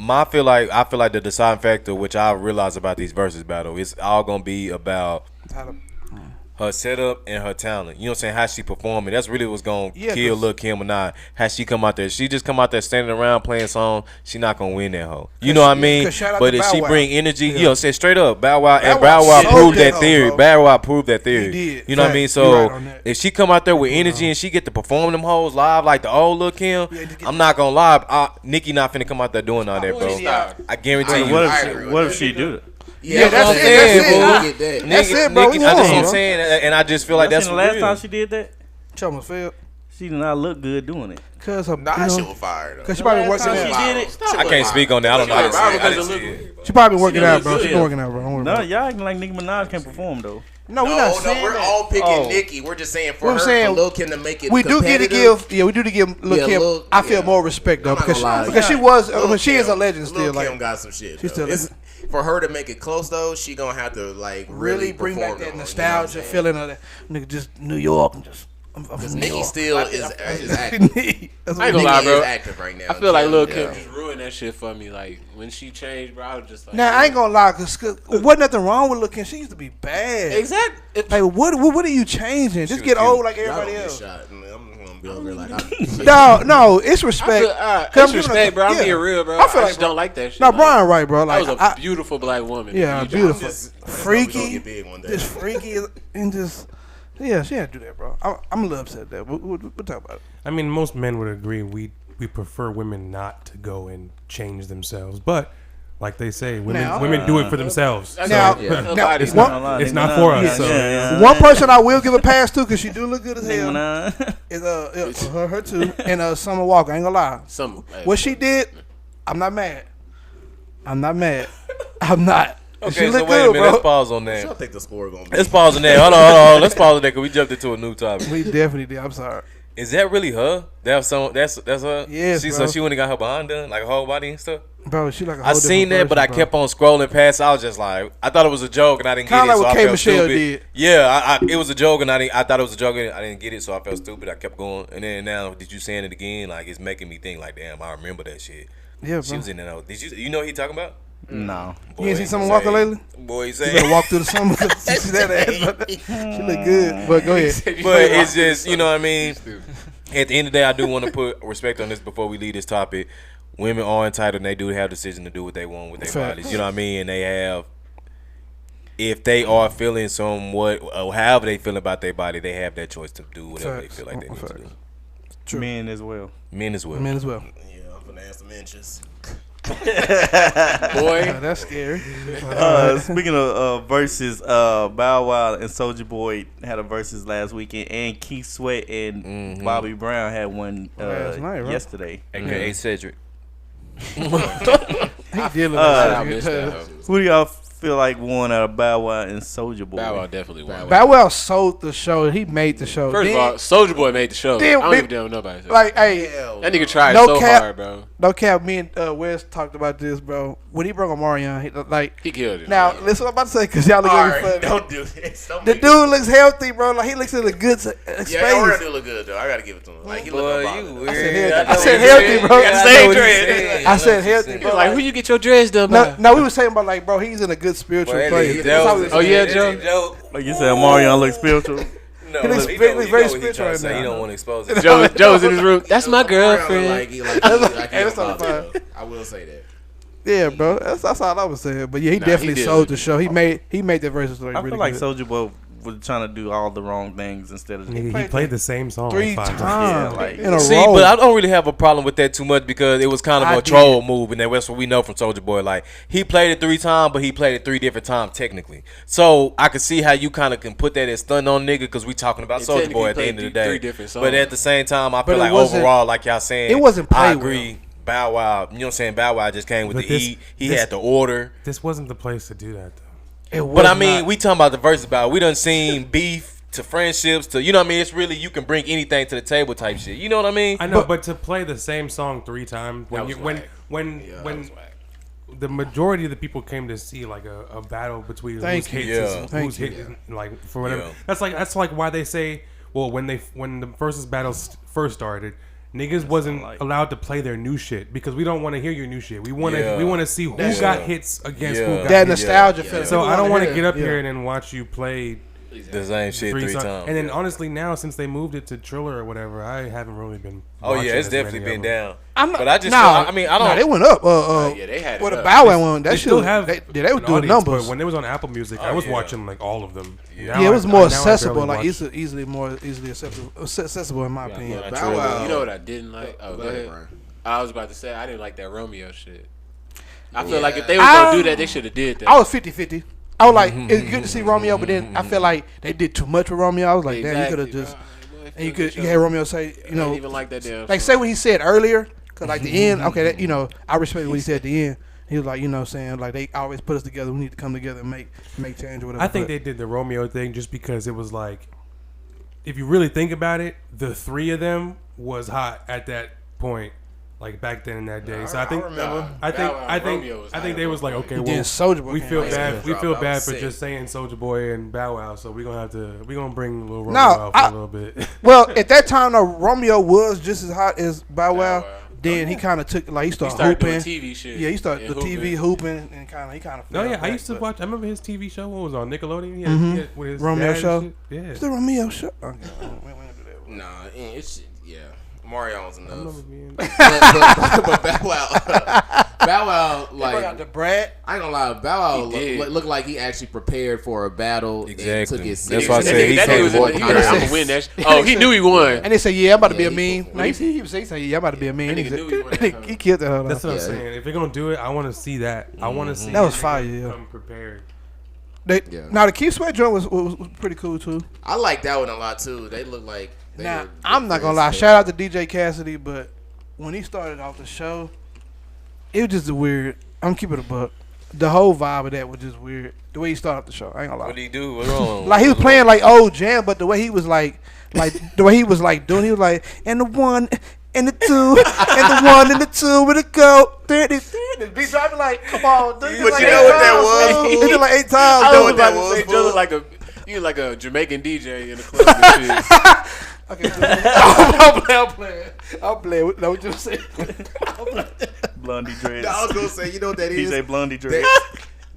I feel like the deciding factor, which I realize about these versus battle, it's all gonna be about her setup and her talent. You know what I'm saying? How she performing. That's really what's gonna kill Lil Kim or not. How she come out there. She just come out there standing around playing songs, she not gonna win that hoe. You know what I mean? But if Bow she Wow. bring energy, you know, say straight up, Bow Wow Wow proved shit. that theory. Bro. Bow Wow proved that theory. He did. You know what I mean? Facts. So You right on that. if she come out there with energy and she get to perform them hoes live like the old Lil Kim, Yeah, just get- I'm not gonna lie, Nicki not finna come out there doing all that, bro. Stop. I guarantee you. What if she do it? Yeah, that's what I'm it. saying, That's bro. it. Get that. That's it, bro. Nicki, We I just won, I'm bro. saying, and I just feel like That's that's the last real. time she did that. Chalmers failed. She did not look good doing it. Cause her, Nah, that shit was fire though. Cause she probably been working time out. she did it. I can't speak on that. I don't know. I didn't see it. I didn't see it. She probably been working She out, bro. look She good. been working out, bro. Don't worry No, about it. y'all acting like Nicki Minaj can't perform though. No, we're not saying we're that. all picking Oh. Nicki. We're just saying for We're her, saying for Lil Kim to make it We do get to competitive. give, we do to give Lil Yeah, Kim. Lil- I feel yeah. more respect though I'm not because gonna lie. because she was, Lil she is a Kim- legend still. Lil Like Kim got some shit. She's Though. still- It's- for her to make it close though, she gonna have to like really bring back perform that though, nostalgia you know feeling of that nigga just New York and just. I'm Because from New Nicki York. still is active. That's I what ain't Nicki gonna lie, bro. is active right now. I feel like Lil Yeah. Kim just ruined that shit for me. Like when she changed, bro, I was just like, Now I ain't gonna lie, cause wasn't nothing wrong with Lil Kim. She used to be bad. exactly. Like what are you changing? Just get old like everybody Y'all gonna else. get shot. I'm gonna be over there like No, it's respect. I feel, 'Cause it's I'm giving respect, a- bro. I'm yeah. being real, bro. I feel I like just don't like that shit. No, like, Brian, right, bro. Like that was a beautiful black woman. yeah, You just- beautiful, Just- freaky, get big one day. just freaky, and just Yeah, she had to do that, bro. I'm a little upset at that. We'll talk about it. I mean, most men would agree we prefer women not to go and change themselves, but like they say, women do it for themselves. Now, it's not for us. So. One person I will give a pass to because she do look good as hell is her too, and Summer Walker. I ain't gonna lie. What she did, I'm not mad. I'm not. Okay, so wait a minute. Let's pause on that. I think the score gonna be. Let's pause on that. Hold on. Let's pause on that because we jumped into a new topic. We definitely did. I'm sorry. Is that really her? That's her. Yes, bro. So she went and got her behind done, like her whole body and stuff. Bro, she like a whole I seen that, person, but I kept on scrolling past. I was just like, I thought it was a joke and I didn't get it. Kind of so like what I K. felt Michelle stupid. did. Yeah, it was a joke and I thought it was a joke and I didn't get it, so I felt stupid. I kept going, and then now did you saying it again? Like it's making me think like, damn, I remember that shit. Yeah, bro. She was in that. Did you know what he talking about? No. You ain't seen Summer Walker lately? Boy, he You said. better walk through the summer because you see that ass. She look good. But go ahead. But it's just, you know what I mean? At the end of the day, I do want to put respect on this before we leave this topic. Women are entitled and they do have the decision to do what they want with their bodies. You know what I mean? And they have, if they are feeling somewhat, or however they feel about their body, they have that choice to do whatever they feel like they need to do. True. Men as well. Men as well. Men as well. Yeah, I'm gonna add some inches. Boy, That's scary. Speaking of verses, Bow Wow and Soulja Boy had a verses last weekend, and Keith Sweat and Bobby Brown had one Last night, right? yesterday. AKA Cedric. He did look I missed that. Who do y'all feel like won out of Bow Wow and Soulja Boy? Bow Wow definitely won. Bow Wow sold the show. He made the show. First of all, Soulja Boy made the show. I don't give a damn what nobody said. Like, hey, That nigga tried No so cap. hard, bro. no cap. Me and Wes talked about this, bro. When he brought Omarion, He killed it. now listen what I'm about to say because y'all look All really right, funny. don't do this. Don't The make dude looks healthy, bro. Like he looks in a good space. Yeah, Omarion do look good though. I gotta give it to him. Like he look Boy, up. you I said weird. healthy. I said healthy, bro. I know what you said. I said healthy, bro. Like, who you get your dreads done by? No, we were saying about like, bro, he's in a good spiritual Boy, place. that That's how we nigga was saying. yeah, Joe? Like you said, Marion looks spiritual. No, He looks look, very know what spiritual he trying to right say. now. He don't want to expose it. Joe's in his room. That's my girlfriend. Like That's so fine. I will say that. Yeah, bro. That's all I was saying. But yeah, he Nah, definitely he did sold look the show. He made the verses like I really feel like good. Soulja Boy was trying to do all the wrong things instead of Nigga, he played the same song 3 like 5 times Yeah, like- in a See, row. but I don't really have a problem with that too much because it was kind of I a troll move, and that's what we know from Soulja Boy. Like he played it 3 times, but he played it 3 different times technically. So I can see how you kind of can put that as stun on nigga because we talking about He Soulja Boy technically at the end of the played day. 3 different songs. But at the same time, I feel it like wasn't- overall, like y'all saying, it wasn't I played agree. well. Bow Wow, you know what I'm saying? Bow Wow just came with But the this- E. He this- had the order. This wasn't the place to do that, though. It was But I mean, not. we talking about the verses about. We done seen beef to friendships to, you know what I mean? It's really, you can bring anything to the table type shit. You know what I mean? I know, but to play the same song 3 times That when was you, whack. when That was whack. the majority of the people came to see like a battle between Thank who's you. hits Yeah. is, Thank who's you. hit like for whatever. Yeah. That's like why they say, well, when the versus battles first started, niggas wasn't allowed to play their new shit because we don't want to hear your new shit. We want to Yeah. see who Yeah. got hits against who Yeah. got that hits. nostalgia Yeah. feeling. So People I don't want to hear get that. up here Yeah. and then watch you play The same shit 3 songs. times. And then honestly now since they moved it to Triller or whatever, I haven't really been. Oh watching yeah, it's as many definitely of been them. down. But I just feel, I mean, I don't. Nah, they went up. Yeah, they had it Well, the up. Bow Wow one, that They shit. still have They were an doing audience, numbers. but when it was on Apple Music, I was yeah. watching like all of them. Yeah, it was more accessible. Like it's easily more easily accessible in my opinion. Yeah, Bow Wow. You know what I didn't like? Oh, go ahead. Brian. I was about to say I didn't like that Romeo shit. I feel like if they was gonna do that, they should have did that. I was 50-50. I was like, it's good to see Romeo, but then I feel like they did too much with Romeo. I was like, damn, you could have just, and you had Romeo say, you I didn't know, even like that damn. like say what he said earlier, cause like the end, okay, that, you know, I respect what he said at the end. He was like, you know, saying like they always put us together. We need to come together and make change or whatever. I think but, they did the Romeo thing just because it was like, if you really think about it, the 3 of them was hot at that point, like back then in that day. So I think, remember. I think, Bow Wow I and think, Romeo was I think hot they at was one like, point. okay, then well, Soulja Boy we came feel out. bad. We Drop, feel that bad was for sick. just saying Soulja Boy and Bow Wow. So we're gonna bring little Romeo No, out for I- a little bit. Well, at that time, though, Romeo was just as hot as Bow Wow. Wow. Then he kind of took like he He started started doing hooping. TV shit. Yeah, he started and the TV hooping and he kind of. No, yeah, I used to watch. I remember his TV show. What was it, on Nickelodeon? He had with his Romeo dad and show? shit. Yeah. It's the Romeo show. Okay. Nah, it's yeah. Marion's enough. being. but Bow Wow, like got the brat. I ain't gonna lie, Bow Wow looked like he actually prepared for a battle. Exactly. And took it That's why I said that nigga was in the, I'm gonna win that. Oh, he knew he won. And they say, "Yeah, I'm about to be a he meme." Like, he was saying, "Yeah, I'm about to be a meme." That nigga knew he won that. He killed that. That's what I'm saying. If they're gonna do it, I want to see that. I want to see That was fire. Yeah. come prepared. Now the Keith Sweat joint was pretty cool too. I like that one a lot too. They look like. Now I'm not gonna lie. Shout out to DJ Cassidy, but when he started off the show, it was just weird. I'm keeping it a buck. The whole vibe of that was just weird. The way he started off the show, I ain't gonna lie. What did he do? What's wrong? Like he was playing like old jam, but the way he was like the way he was like doing, he was like, and the 1 and the 2 and the 1 and the 2 with a go. The beat drop, like, come on, dude. But you know what that was? He did like 8 times. I know was what that about to say, was, Joe fool. look like a you like a Jamaican DJ in the club and shit. Okay, I'm playing. No, what you saying? Blondie dreads. I was gonna say, you know what that is? DJ Blondie dreads.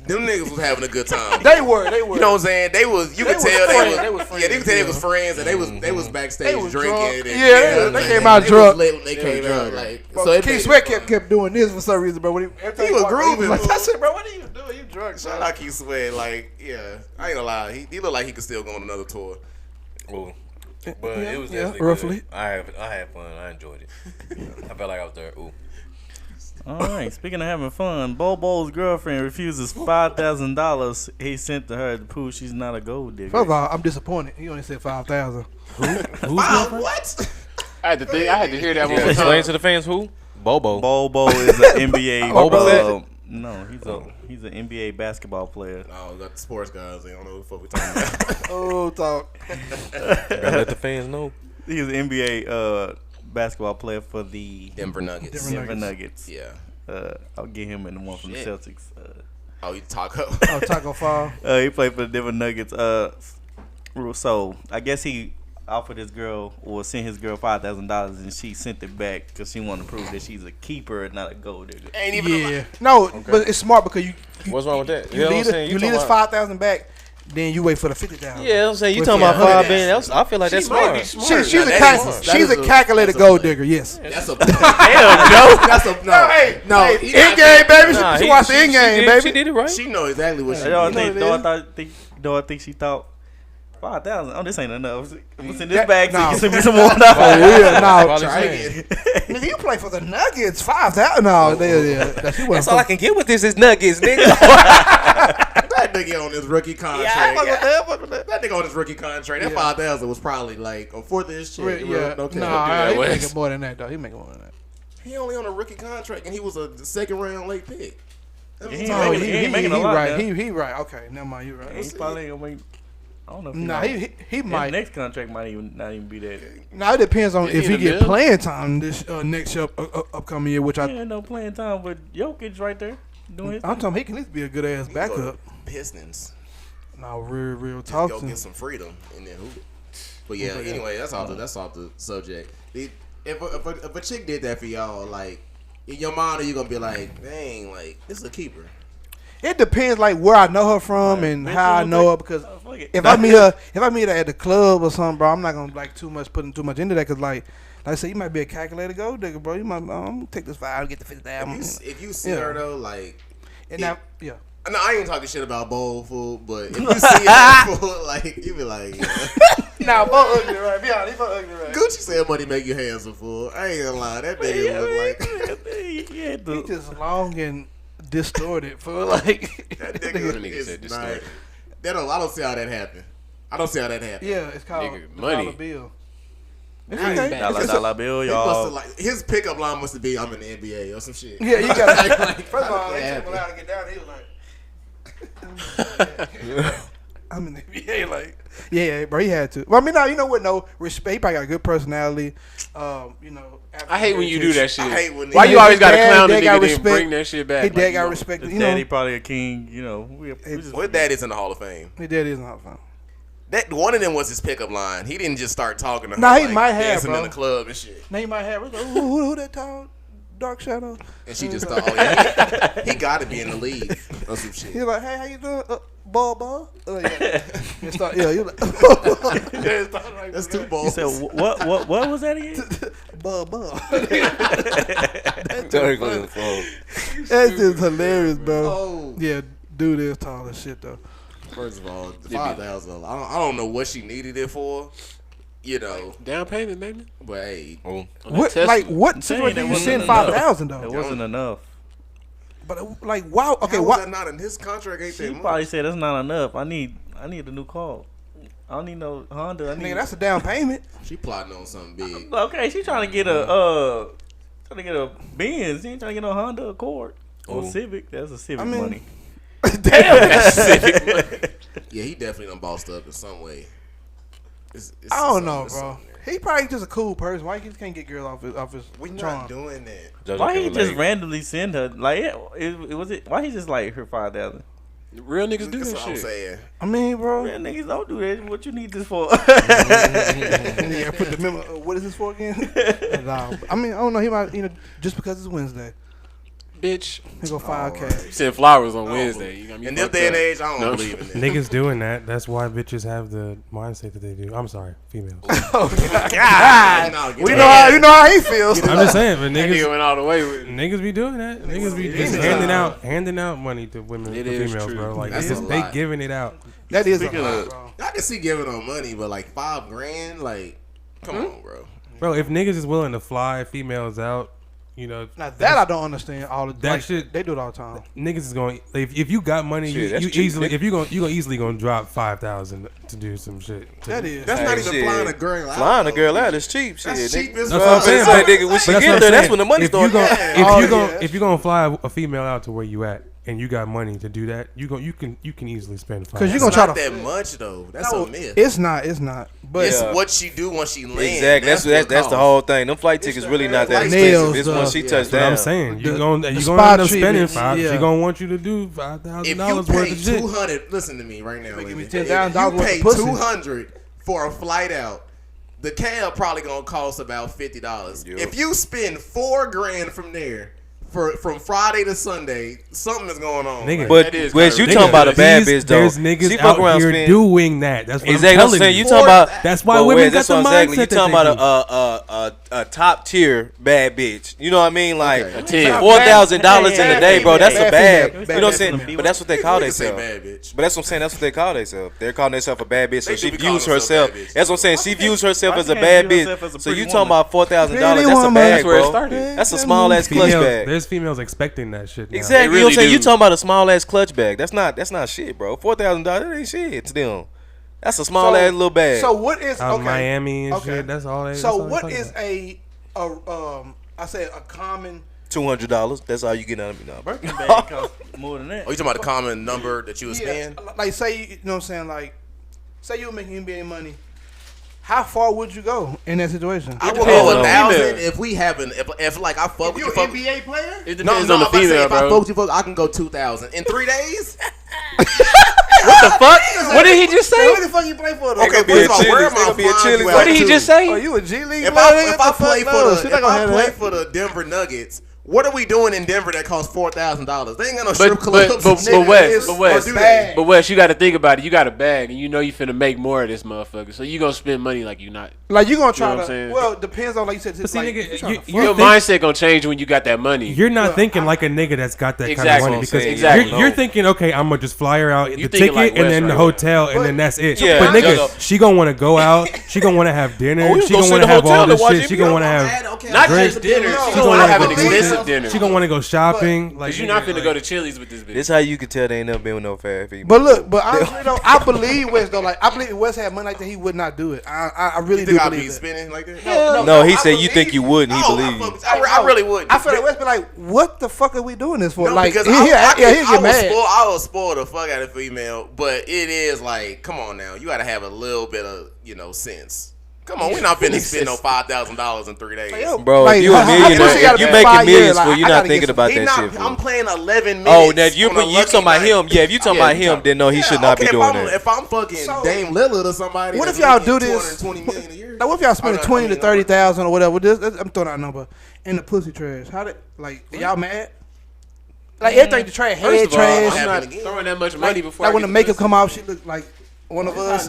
Them niggas was having a good time. They were. You know what I'm saying? They was. You could was tell friends. they They was. was friends, Yeah, they could tell they was yeah. friends, and they was backstage They was drinking. drunk. And, Yeah, they came out was drunk. lit when they came out. Like, Bro, so it Keith made- Sweat kept doing this for some reason, bro. When every time He was walked by, grooving, Like, fool. I said, bro, what are you doing? You drunk? Shout Bro. out Keith Sweat. Like, yeah, I ain't gonna lie. He looked like he could still go on another tour. Ooh. But it was Yeah, definitely roughly. good. I had fun. I enjoyed it. I felt like I was there. Ooh. All right. Speaking of having fun, Bobo's girlfriend refuses $5,000 he sent to her to prove she's not a gold digger. First of all, I'm disappointed. He only said 5,000. What? I had to hear that one. Yeah, more explain time. to the fans who? Bobo. Bobo is an NBA. Boba Fett? No, he's an NBA basketball player. Oh, we got the sports guys. They don't know what the fuck we talking about. Oh, talk. Gotta let the fans know. He's an NBA basketball player for the Denver Nuggets. Denver Nuggets. Yeah. I'll get him in the one from Shit. the Celtics. Oh, you Taco. Oh, Taco Fall. He played for the Denver Nuggets. So I guess he offered his girl or sent his girl $5,000 and she sent it back because she wanted to prove that she's a keeper and not a gold digger. Ain't even. Yeah. No, but it's smart because you What's wrong with that? you lead us 5,000 back, then you wait for the 50,000. Yeah, I'm saying you With talking the about 100. $5 billion. I feel like that's smart. She's Now, a that she's is a calculated that's a gold play. digger. Yes. That's a damn Joe. That's a no. No, he In game, baby. Nah, She watched the in game, baby. She did it right. She know exactly what she Do I did. think she thought 5,000? Oh, this ain't enough. What's in this That- bag? So you no. can send me some more. For real, no. Probably Try saying. again. Nigga, you play for the Nuggets. 5,000. No, That's all I can get with this is nuggets, nigga. That nigga on his rookie contract. That nigga on his rookie contract. That 5,000 was probably like a fourth of his shit. Yeah. Okay. Nah, he Wes. making more than that though. He making more than that. He only on a rookie contract and he was a second round late pick. He No, ain't making a lot right. now. He right. Okay, never mind. You right. He probably ain't gonna make. I don't know. If Nah, he his might. next contract might not even be that. Now it depends on Is if he he in the get middle? playing time this next upcoming year, which He ain't no playing time with Jokic right there doing his. I'm talking he can at least be a good ass He go to backup. Pistons. No, real Just talk. go get some freedom and then hoop. But yeah, anyway, that's off the subject. If a chick did that for y'all, like in your mind, are you gonna be like, dang, like this is a keeper? It depends like where I know her from and how I know her because Fuck it. if I meet her at the club or something, bro, I'm not gonna like putting too much into that because like I said, you might be a calculated gold digger, bro. You might I'm gonna take this 5 get the 50,000. If you see Yeah. her though, like, And now, yeah. no, I ain't talking shit about bowl fool, but if you see her fool, like you be like, yeah. Nah, both ugly, right? Be honest, both ugly, right? Gucci said money make you handsome, fool. I ain't gonna lie, that nigga look like He just long and distorted, fool. Like that That nigga nigga is said not. distorted. I don't see how that happened. I don't see how that happened. yeah, it's called Nigga, the money. dollar bill. $1 bill, He y'all. must have, like, his pickup line must have been, I'm in the NBA or some shit. Yeah, you got Like, first of all, how they did took him that out to get down. He was like, I'm in the NBA, like, yeah, bro, he had to. Well, I mean, now you know what? No respect. He probably got a good personality. You know, I hate when you do that shit. I hate when Why niggas- you always gotta His clown the dad got nigga then respect. bring that shit back? His dad Like, got you respect. His You know, daddy probably a king. You know, we just Well, that is in the Hall of Fame. his dad is not fun. That one of them was his pickup line. He didn't just start talking to her. Nah, he like, might have, dancing bro. in the club and shit. Now you might have. Like, who that tall, dark shadow? And she just thought, oh yeah, he got to be in the league or some shit. He's like, hey, how you doing? Ball. Yeah. And start, yeah, you like, yeah, start like, That's two You balls. said what was that again? bub. That's just hilarious, bro. Oh. Yeah, dude is tall as shit though. First of all, the 5,000. I don't know what she needed it for. You know, down payment, maybe. But hey, what situation did you send 5,000 though? It wasn't enough. But like, wow. Okay, why why that not in his contract? Ain't She that probably much? said that's not enough. I need a new car. I don't need no Honda. Nigga, that's a down payment. She plotting on something big. Okay, she trying to get a Benz. She ain't trying to get no Honda Accord or Civic. That's a Civic money. Damn, that's Civic money. Yeah, he definitely done bossed up in some way. I don't know, bro. He probably just a cool person. Why he just can't get girls off his We charm? not doing that. Why he just randomly send her? Like, why he just like her 5,000? Real niggas do That's that what I'm shit. saying. I mean, bro. Real niggas don't do that. What you need this for? Yeah, put the memo. What is this for again? Nah, I mean, I don't know. He might, just because it's Wednesday. Bitch. He go 5K. Send flowers on Wednesday. You got me in this day and age, I don't believe in that. Niggas doing that. That's why bitches have the mindset that they do. I'm sorry, females. Oh God! You know how he feels. I'm just saying, but Nigga niggas went all the way with it. Niggas be doing that. Niggas be just handing out money to women, to females, bro. Like they giving it out. That is a lot, bro. I can see giving them money, but like $5,000, like, come on, bro. Bro, if niggas is willing to fly females out, now that I don't understand. All of that shit, they do it all the time. Niggas is going. If you got money, you easily. If you gonna easily gonna drop 5,000 to do some shit. That's not even flying a girl out. Flying a girl out is cheap. Shit, that's cheap as fuck. Nigga, when she get there, that's when the money starts. If you gonna fly a female out to where you at, and you got money to do that, you can easily spend 5,000. Because you gonna try to that much though. That's a myth. It's not. But it's what she do when she lands. Exactly. That's the whole thing. Them flight tickets really not that expensive. It's when she touch down. I'm saying you gonna end up spending $5,000. She gonna want you to do $5,000 worth of shit. $200. Listen to me right now. Give me If $10,000 you pay $200 for a flight out, the cab probably gonna cost about $50. Yep. If you spend $4,000 from there. From Friday to Sunday, something is going on. Nigga, but Wes, you talking about a bad bitch though? There's niggas out here doing that. That's what exactly I'm telling you. You talking about? That's why women got the mindset. You talking about a top tier bad bitch? You know what I mean? Like $4,000 in a day, bro. That's a bad. You know what I'm saying? But that's what they call themselves. But that's what I'm saying. That's what they call themselves. They're calling themselves a bad bitch. So she views herself. That's what I'm saying. She views herself as a bad bitch. So you talking about $4,000? That's a bag, bro. That's a small ass clutch bag. There's females expecting that shit now. Exactly. Really, you know what I'm saying? You talking about a small ass clutch bag. That's not shit, bro. $4,000, that ain't shit to them. That's a small ass little bag. So what is Miami and shit? That's all. So what is I said a common $200. That's all you get out of me now. Birkin bag costs more than that. Oh, you talking about the common number that you would spend? Like say you know what I'm saying? Like say you were making NBA money. How far would you go in that situation? I would go 1,000 if we haven't. If like I fuck with you, NBA player. It depends on the female, bro. If I fuck with you, I can go 2,000 in 3 days. What the fuck? What did he just say? What the fuck you play for? Okay, first of all, where am I flying? What did he just say? Oh, you a G League? If I play for the Denver Nuggets. What are we doing in Denver that costs $4,000? They ain't got no strip clubs. But Wes, you got to think about it. You got a bag, and you know you finna make more of this motherfucker. So you gonna spend money like you not. Like you gonna try to. Well, it depends on like you said. But see, like, nigga, your mindset gonna change when you got that money. You're not thinking like a nigga that's got that kind of money because you're thinking, okay, I'm gonna just fly her out, the ticket, like and then the hotel, and then that's it. Yeah, but nigga, she gonna want to go out. She gonna want to have dinner. She gonna want to have all this shit. She gonna want to have not just dinner. She gonna want to have an expensive dinner. She gonna want to go shopping. Like you're not finna go to Chili's with this bitch. This how you can tell they ain't never been with no fat female. But look, honestly though, I believe Wes though. Like I believe if Wes had money like that, he would not do it. I really do believe it. Spending like that? No, he said you think you would, and he believed. I really would. I feel like Wes be like, what the fuck are we doing this for? No, like, because he'll get mad. I will spoil the fuck out of female, but it is like, come on now, you got to have a little bit of sense. Come on, we're not finna spend no $5,000 in 3 days. Bro, if you a millionaire, if you making millions, well, you're not thinking about that shit. I'm playing 11 minutes. Oh, now if you talking about him, if you talking about him, then no, he should not be doing that. If I'm fucking Dame Lillard or somebody, what if y'all do this? $220 million a year. Like, what if y'all spending 20 to 30,000 or whatever? I'm throwing out a number in the pussy trash. How did y'all mad? Like everything the trash, head trash. I'm not throwing that much money before. Like when the makeup come off, she look like. one of us.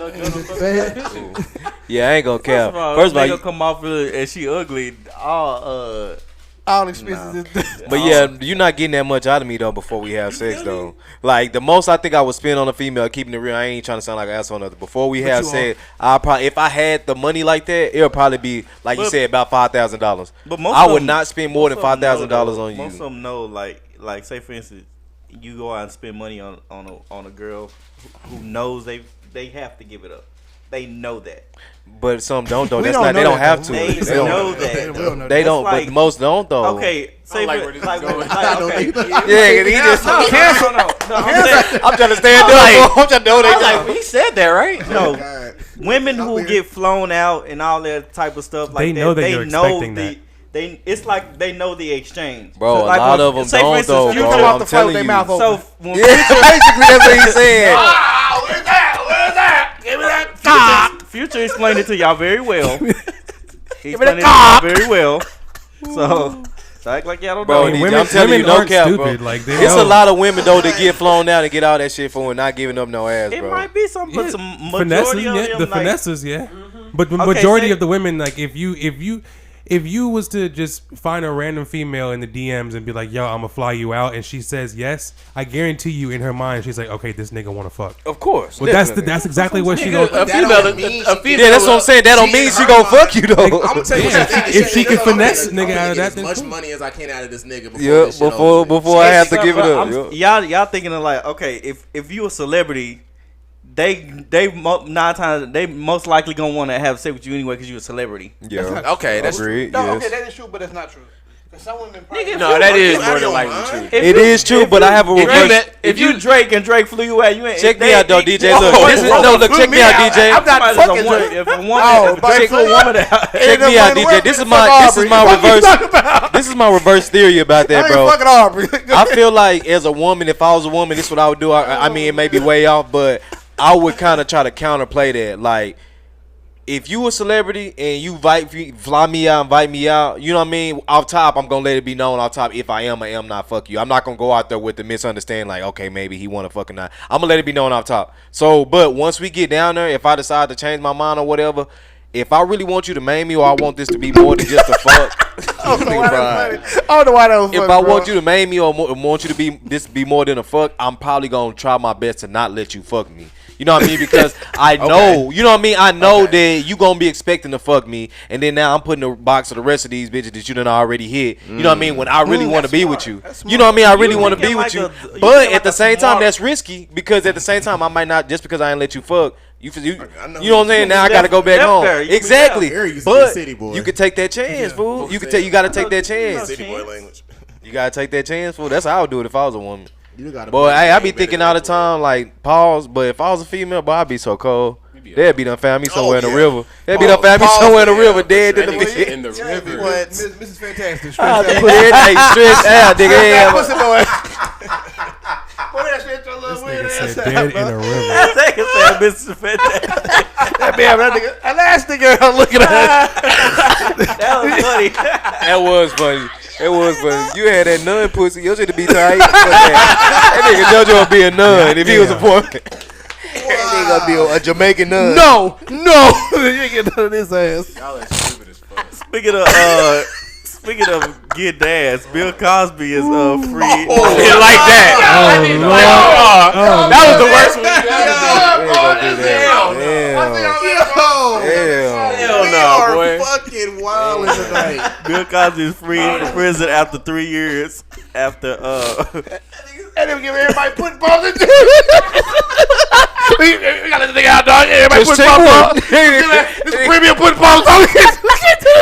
Yeah, I ain't gonna care. First of all, you come off and she ugly. All expenses. But yeah, you're not getting that much out of me though before we have sex though. Like the most I think I would spend on a female, keeping it real. I ain't trying to sound like an asshole or nothing. Before we have sex, I probably, if I had the money like that, it'll probably be like you said about $5,000. But most I would not spend more than $5,000 on you. Most of them know, like say for instance, you go out and spend money on a girl who knows they have to give it up. They know that. But some don't though. That's not. They don't have to. They know that. They don't. But most don't though. Okay. Say like where this is going. Okay. Yeah, he just. No, I'm trying to stand up. I'm trying to know Like, he said that, right? No. Women who get flown out and all that type of stuff like They that. know that you're expecting that. It's like they know the exchange. Bro, So, a like, lot of them say for don't instance, though, you bro. come off I'm the phone with telling their you. mouth open. So when Yeah, basically that's what he's saying. Where's that? Give me that cock. Future explained it to y'all very well. He explained it to y'all very well. So act like y'all don't Bro, know. I'm telling you, no aren't cap, stupid. bro. Like, they It's know. a lot of women though that get flown out and get all that shit for and not giving up no ass, It bro. might be some, but Yeah, some finesses, majority of yeah, them, the like, finesses, yeah. But the Okay, majority say- of the women, like if you was to just find a random female in the DMs and be like, "Yo, I'm gonna fly you out," and she says yes, I guarantee you in her mind she's like, "Okay, this nigga want to fuck." Of course. Well, that's exactly what she Nigga, gonna. a female. Yeah, that's what I'm saying. That don't mean she gonna fuck you though. I'm gonna tell you what I think If she can I'm gonna finesse get- nigga I'm gonna out of get that, as then much cool. money as I can out of this nigga before Yeah, this shit over with. before I have to give it up. Y'all thinking of like, okay, if you a celebrity, they most likely gonna want to have sex with you anyway because you a celebrity. Yeah. Okay, that's Agreed. No, yes. okay, that is true, but that's not true. Because some women probably. No, that is more out of than your likely mind? true. It is true, but I have a reverse. If you Drake and Drake flew you out, you ain't. Check me out though, DJ. Look, this is look. Check me out, DJ. I'm not fucking Drake. If a woman, but Drake flew a woman out, Check me out, DJ. This is my reverse. This is my reverse theory about that, bro. Fucking Aubrey. I feel like as a woman, if I was a woman, this is what I would do. I mean, it may be way off, but I would kind of try to counterplay that. Like, if you a celebrity and you fly me out, invite me out, you know what I mean? Off top, I'm gonna let it be known off top if I am or am not fuck you. I'm not gonna go out there with the misunderstanding like, okay, maybe he wanna fucking not. I'm gonna let it be known off top. So, but once we get down there, if I decide to change my mind or whatever, if I really want you to maim me or I want this to be more than just a fuck, I don't know why that was funny. if I want you to maim me or want you to be more than a fuck, I'm probably gonna try my best to not let you fuck me. You know what I mean? Because I know, you know what I mean? I know that you gonna be expecting to fuck me, and then now I'm putting a box of the rest of these bitches that you done already hit. You know what I mean? When I really want to be with you, you know what I mean? I really want to be with you, but at the same time, that's risky because at the same time, I might not just because I ain't let you fuck. You know what I'm saying? Now I gotta go back home. Exactly, but you can take that chance, fool. You gotta take that chance. City boy language. You gotta take that chance, fool. That's how I would do it if I was a woman. Boy, I be thinking all the time, like, pause. But if I was a female, boy, I'd be so cold. They'd be done found me somewhere in the river. They'd be done found me somewhere in the river, dead in the bitch. In the river. What? Mrs. Fantastic. I put everything stressed out, nigga. Nigga said dead in a river. that last nigga looking at was funny. That was funny. It was funny. You had that nun pussy. Your shit to be tight. That nigga JoJo would be a nun if he was a boy. That nigga be a Jamaican nun. No. You ain't get none of this ass. Y'all are stupid as fuck. Speaking of get ass, Bill Cosby is free. Didn't like that. That was the worst one. Hell no, boy. Fucking wild tonight. Bill Cosby is free from prison after 3 years. After And then give everybody put balls in. We got this nigga out, dog. Everybody Just put take balls one. on. This premium put balls on.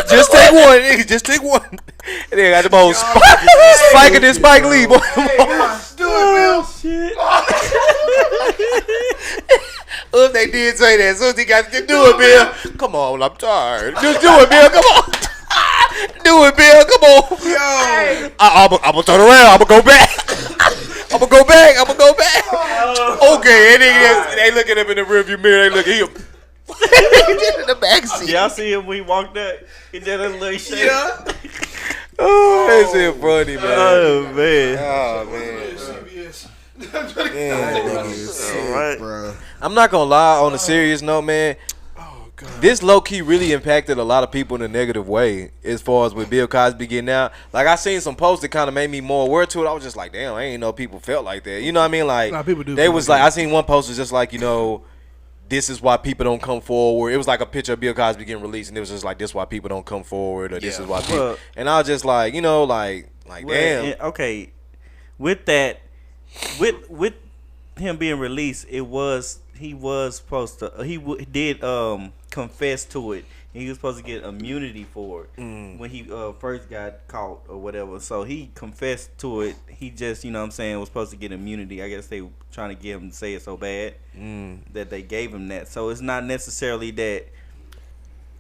Just take one, nigga. Just take one. And they got the most Spike and then Spike Lee, boy. Do it, shit. If they did say that, as soon as he got to do it, Bill. Come on, I'm tired. Just do it, Bill. Come on. Do it, Bill. Come on. Yo. I'm gonna turn around. I'm gonna go back. I'm gonna go back. Okay, and they look at him in the rearview mirror. They look at him. in the backseat. Y'all see him when he walked up? He did a little shake. Yeah. Oh, that's it funny, man. Oh, man. Oh, man. Right. Bro. I'm not gonna lie. On a serious note, man. This low key really impacted a lot of people in a negative way as far as with Bill Cosby getting out. Like I seen some posts that kind of made me more aware to it. I was just like, damn, I ain't know people felt like that. You know what I mean? Like people do. They was like, I seen one post was just like, this is why people don't come forward. It was like a picture of Bill Cosby getting released, and it was just like, this is why people don't come forward, or this is why people. And I was just like, damn. Okay, with that, with him being released, he was supposed to. He did confess to it. He was supposed to get immunity for it when he first got caught or whatever. So he confessed to it. He just, was supposed to get immunity. I guess they were trying to get him to say it so bad that they gave him that. So it's not necessarily that,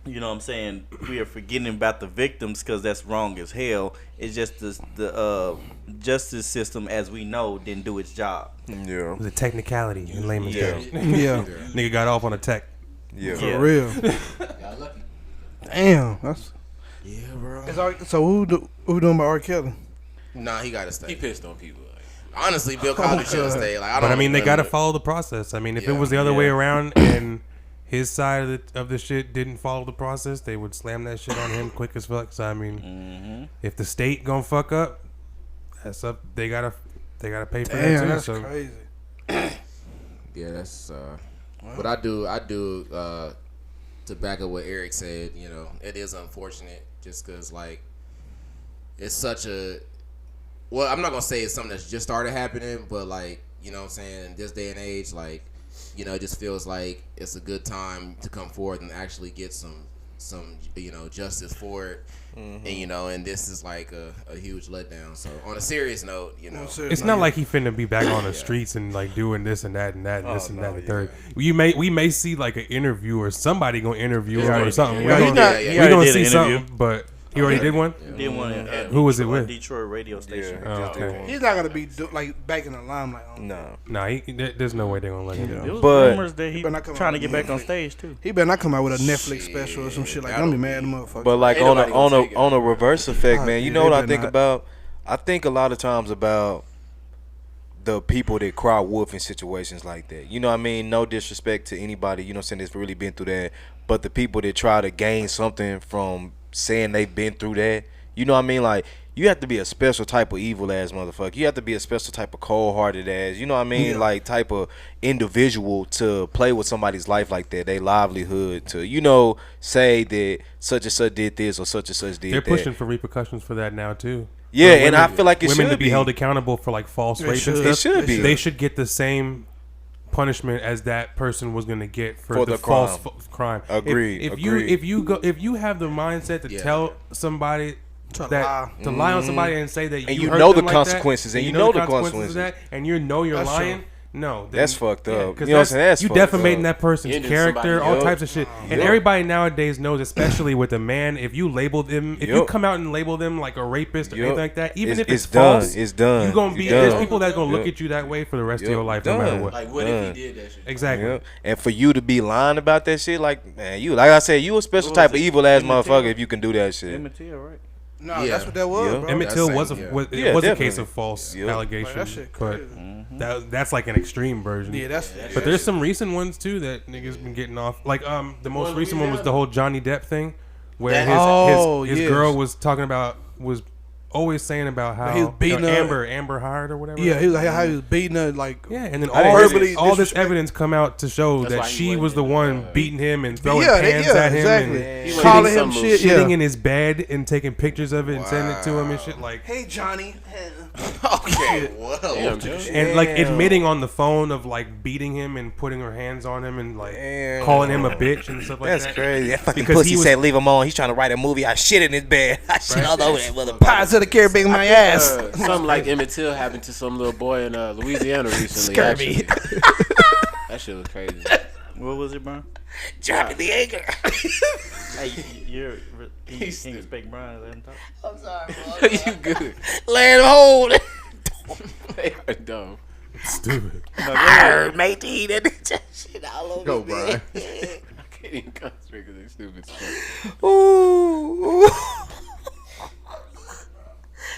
we are forgetting about the victims because that's wrong as hell. It's just the justice system, as we know, didn't do its job. Yeah. It was a technicality in layman's terms. Yeah. Nigga got off on a tech. Yeah. For real. Got lucky. Damn. That's. Yeah, bro. So who doing about R. Kelly? Nah, he gotta stay. He pissed on people. Honestly, Bill Cosby should have stayed. Like, they gotta follow the process. I mean, if it was the other way around and his side of the shit didn't follow the process, they would slam that shit on him quick as fuck. So I mean, if the state gonna fuck up, that's up. They gotta pay for that too. That's so. crazy. Yeah, that's. But I do. To back up what Eric said, it is unfortunate just because it's such a. Well, I'm not gonna say it's something that's just started happening, but what I'm saying, in this day and age, it just feels like it's a good time to come forward and actually get some justice for it. And and this is like a huge letdown. So on a serious note, it's not like he finna be back on the streets and doing this and that and that and this and that and third. We may see an interview or somebody gonna interview him or something. We're gonna see something, but he already did one. Did one. Who was it with? Detroit radio station. Okay. He's not gonna be back in the limelight. No. There's no way they're gonna let him go. There was rumors that he trying to get back on stage too. He better not come out with a Netflix special or some shit like that. I'm gonna be mad at the motherfucker. But on a reverse effect, man, you know what I think about? I think a lot of times about the people that cry wolf in situations like that. You know what I mean? No disrespect to anybody, that's really been through that. But the people that try to gain something from saying they've been through that, you know what I mean? You have to be a special type of evil ass motherfucker. You have to be a special type of cold hearted ass, you know what I mean? Type of individual to play with somebody's life like that, their livelihood, to say that such and such did this or such and such did that. They're pushing for repercussions for that now too. Yeah, and I feel like women to be held accountable for false rape and stuff. It should be. They should get the same punishment as that person was gonna get for the false crime. Agreed. If you have the mindset to tell somebody to lie on somebody and say that you know the like consequences, that, and you know the consequences of that, and you're lying. True. No, that's fucked up. You know what I'm saying? That's you defamating that person's character, all types of shit. And everybody nowadays knows, especially with a man, if you label them, if you come out and label them like a rapist or anything like that, even if it's false, it's done. You're gonna be there's people that's gonna look at you that way for the rest of your life, no matter what. Like, what if he did that shit? Exactly. And for you to be lying about that shit, like I said, you a special type of evil ass motherfucker if you can do that shit. Right? No, that's what that was, bro. Emmett Till was a case of false allegation, that shit but that's like an extreme version. Yeah, but there's some recent ones too that niggas been getting off. Like the most recent one was the whole Johnny Depp thing, where his girl was talking about always saying about how he was beating Amber Heard or whatever. Yeah, he was like how he was beating her and then all this evidence come out to show that she was the one beating him and throwing pans at him and calling him shit, shitting in his bed and taking pictures of it and sending it to him and shit like. Hey Johnny. Okay, whoa. And admitting on the phone of beating him and putting her hands on him and calling him a bitch and stuff like that. That's crazy. That fucking pussy said leave him on. He's trying to write a movie. I shit in his bed. I shit all over that motherfucker. Pirates of the Caribbean, my ass. Something like Emmett Till happened to some little boy in Louisiana recently. Scurvy. That shit was crazy. What was it, Brian? Dropping the anchor. Hey, you can't expect Brian to let him talk. I'm sorry, bro. You good? Let him hold it. They are dumb. Stupid. Matey, that shit all over Go, me. Brian. I can't even concentrate because they're stupid stuff. Ooh.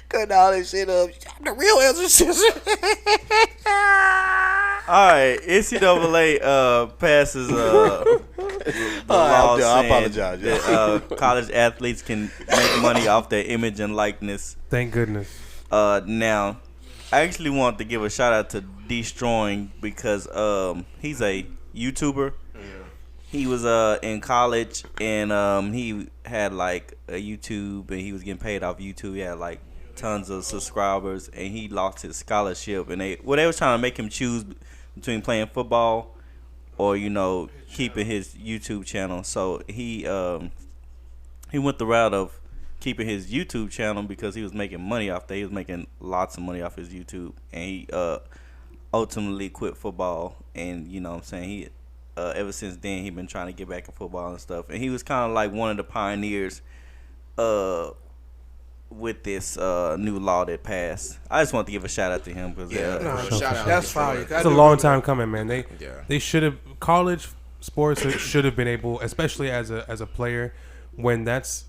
Cutting all this shit up. The real answer, sister. All right, NCAA passes the law I apologize. that college athletes can make money off their image and likeness. Thank goodness. Now, I actually want to give a shout out to Destroying because he's a YouTuber. He was in college and he had like a YouTube and he was getting paid off YouTube. He had like tons of subscribers and he lost his scholarship and they was trying to make him choose between playing football or keeping his YouTube channel. So he went the route of keeping his YouTube channel because he was making money off that. He was making lots of money off his YouTube and he ultimately quit football and he ever since then he been trying to get back in football and stuff and he was kind of like one of the pioneers with this new law that passed. I just want to give a shout out to him because shout out. That's fine. It's a long time coming, man. They should have college sports should have been able, especially as a player, when that's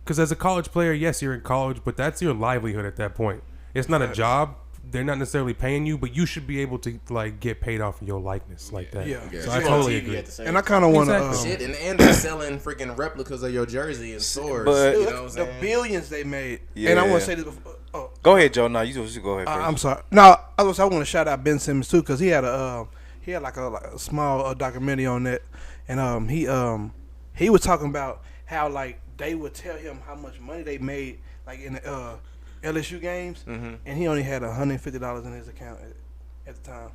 because as a college player, yes, you're in college, but that's your livelihood at that point. It's not a job. They're not necessarily paying you, but you should be able to like get paid off of your likeness like that. Yeah. So I totally agree. And I kind of want to shit, and they're selling freaking replicas of your jersey in stores. But you know what I'm saying? the billions they made. Yeah. And I want to say this before. Oh, Go ahead, Joe. No, you just go ahead first. I'm sorry. No, I want to shout out Ben Simmons too because he had a small documentary on that, and he was talking about how like they would tell him how much money they made like in the LSU games, and he only had $150 in his account at the time.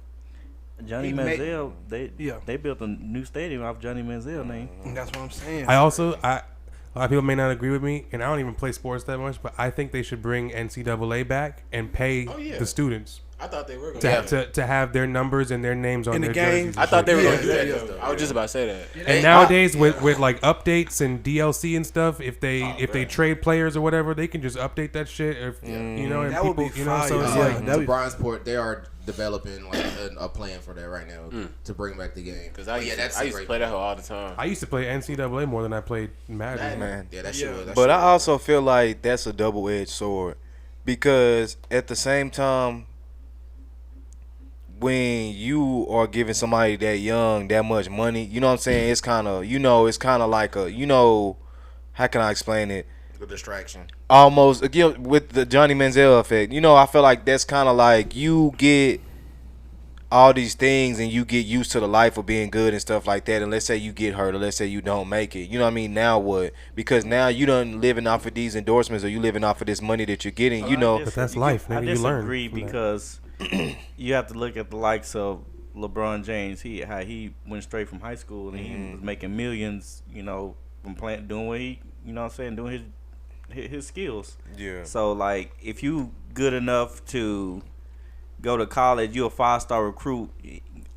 Johnny Manziel, they built a new stadium off Johnny Manziel's name. And that's what I'm saying. A lot of people may not agree with me, and I don't even play sports that much, but I think they should bring NCAA back and pay the students. I thought they were going to have their numbers and their names on in their the game. jerseys. I thought they were going to do that. Yeah. Though. I was just about to say that. And nowadays, with like updates and DLC and stuff, if they trade players or whatever, they can just update that shit. If, and that would people, be so it's fire. like To Bronzeport, they are developing like a plan for that right now to bring back the game. Because I used to play that hoe all the time. I used to play NCAA more than I played Madden. Man. Yeah, that shit. But I also feel like that's a double-edged sword because at the same time, when you are giving somebody that young that much money, you know what I'm saying? It's kind of, it's kind of like how can I explain it? A distraction. Almost, again, with the Johnny Manziel effect. I feel like that's kind of like you get all these things and you get used to the life of being good and stuff like that. And let's say you get hurt or let's say you don't make it. You know what I mean? Now what? Because now you done living off of these endorsements or you living off of this money that you're getting, But that's life. Maybe you learn. I disagree because you have to look at the likes of LeBron James. How he went straight from high school and he was making millions, from doing what he, doing his skills. Yeah. So like, if you good enough to go to college, you're a 5-star recruit.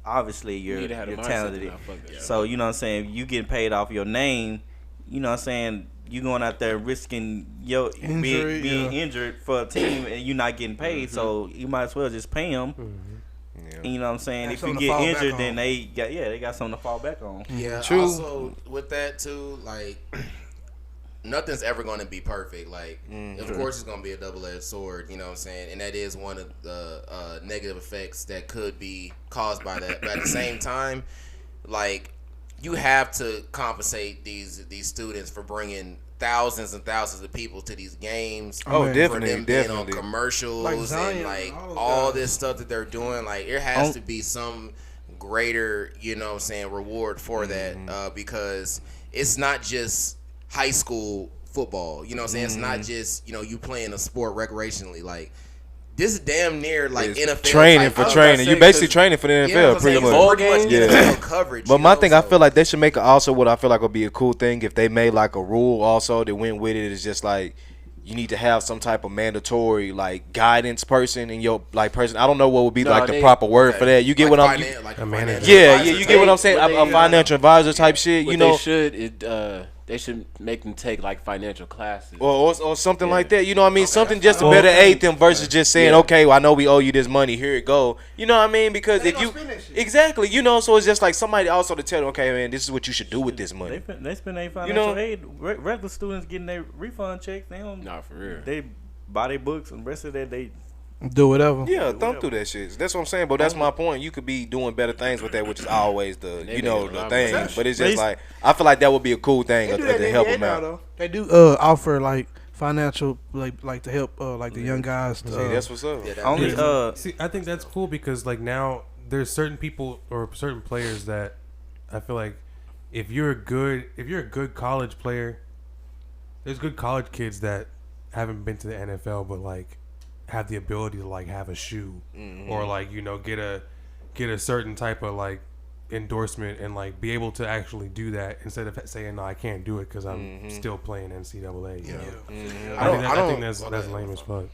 Obviously, you're talented. So you know what I'm saying. You getting paid off your name. You know what I'm saying. You going out there risking your being injured for a team and you not getting paid. So you might as well just pay them. Yeah. You know what I'm saying. If you get injured, then they got something to fall back on. Yeah. True. Also, with that too, like nothing's ever going to be perfect. Like, of course, it's going to be a double-edged sword. You know what I'm saying? And that is one of the negative effects that could be caused by that. But at the same time, like, you have to compensate these students for bringing thousands and thousands of people to these games. Oh, for definitely, them being definitely. on commercials Like Zion and like and all guys. this stuff that they're doing. Like, there has to be some greater, you know what I'm saying, reward for that because it's not just high school football. You know what I'm saying? It's not just, you playing a sport recreationally. Like, this is damn near like It's NFL training type. for I was training. about to You say, basically 'cause- training for the NFL, you know what I'm pretty saying? much. It's pretty much NFL coverage. But you my know, thing, I so- feel like they should make also what I feel like would be a cool thing if they made like a rule also that went with it is just like you need to have some type of mandatory like guidance person in your like person. I don't know what would be like the proper word for that. You get like what I'm? like a manager. Yeah, you get what I'm saying. A financial advisor type shit. What they should make them take like financial classes or something like that. You know what I mean? Something just to better aid them versus just saying, okay, well, I know we owe you this money. Here it go. You know what I mean? Because They if gonna you spend that shit. exactly, so it's just like somebody also to tell them, okay, man, this is what you should do with this money. They spend their financial aid. Regular students getting their refund checks. They don't. Nah, for real. They buy their books and the rest of that they Do whatever. Yeah, thumb through that shit. That's what I'm saying. But that's my point. You could be doing better things with that, which is always the the thing. But it's just like I feel like that would be a cool thing to help them out. They do offer like financial like to help like the young guys. See, that's what's up. See, I think that's cool because like now there's certain people or certain players that I feel like if you're a good college player, there's good college kids that haven't been to the NFL but like have the ability to like have a shoe or like get a certain type of like endorsement and like be able to actually do that instead of saying no, I can't do it because I'm still playing NCAA. I think that's lame as fuck.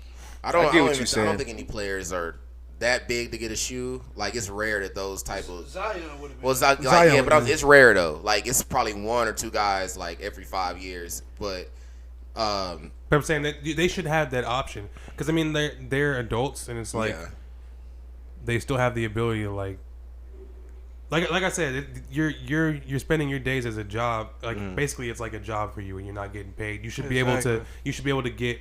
I get what you're saying. I don't think any players are that big to get a shoe. Like it's rare that those type of Zion would have been. well, Zion, yeah, but it's rare though. Like it's probably 1 or 2 guys like every 5 years, but. But I'm saying that they should have that option because I mean they're adults and it's like they still have the ability to like I said you're spending your days as a job like basically it's like a job for you and you're not getting paid. You should be able to get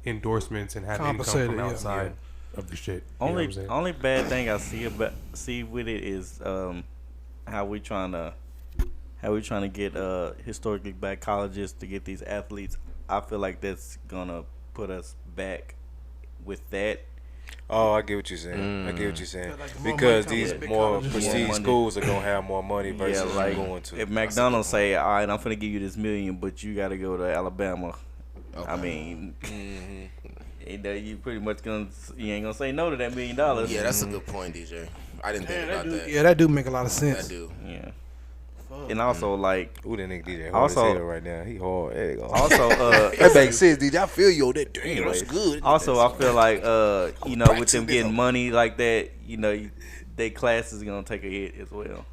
endorsements and have income from outside of the shit. Only bad thing I see with it is how we trying to get historically black colleges to get these athletes. I feel like that's gonna put us back with that. Oh, I get what you're saying. I get what you're saying because these more prestige schools are gonna have more money versus going to. If McDonald's say, "All right, I'm finna give you this $1 million, but you gotta go to Alabama," I mean, you pretty much you ain't gonna say no to that $1 million. Yeah, that's a good point, DeeJay. I didn't think about that. Yeah, that do make a lot of sense. That do. Yeah. And also, like, ooh, that nigga DeeJay hard as hell right now. He hard. There you go. Also, that makes sense, DeeJay. I feel you on that. Damn, that's good. Also, I feel like, with them getting money like that, their class is gonna take a hit as well.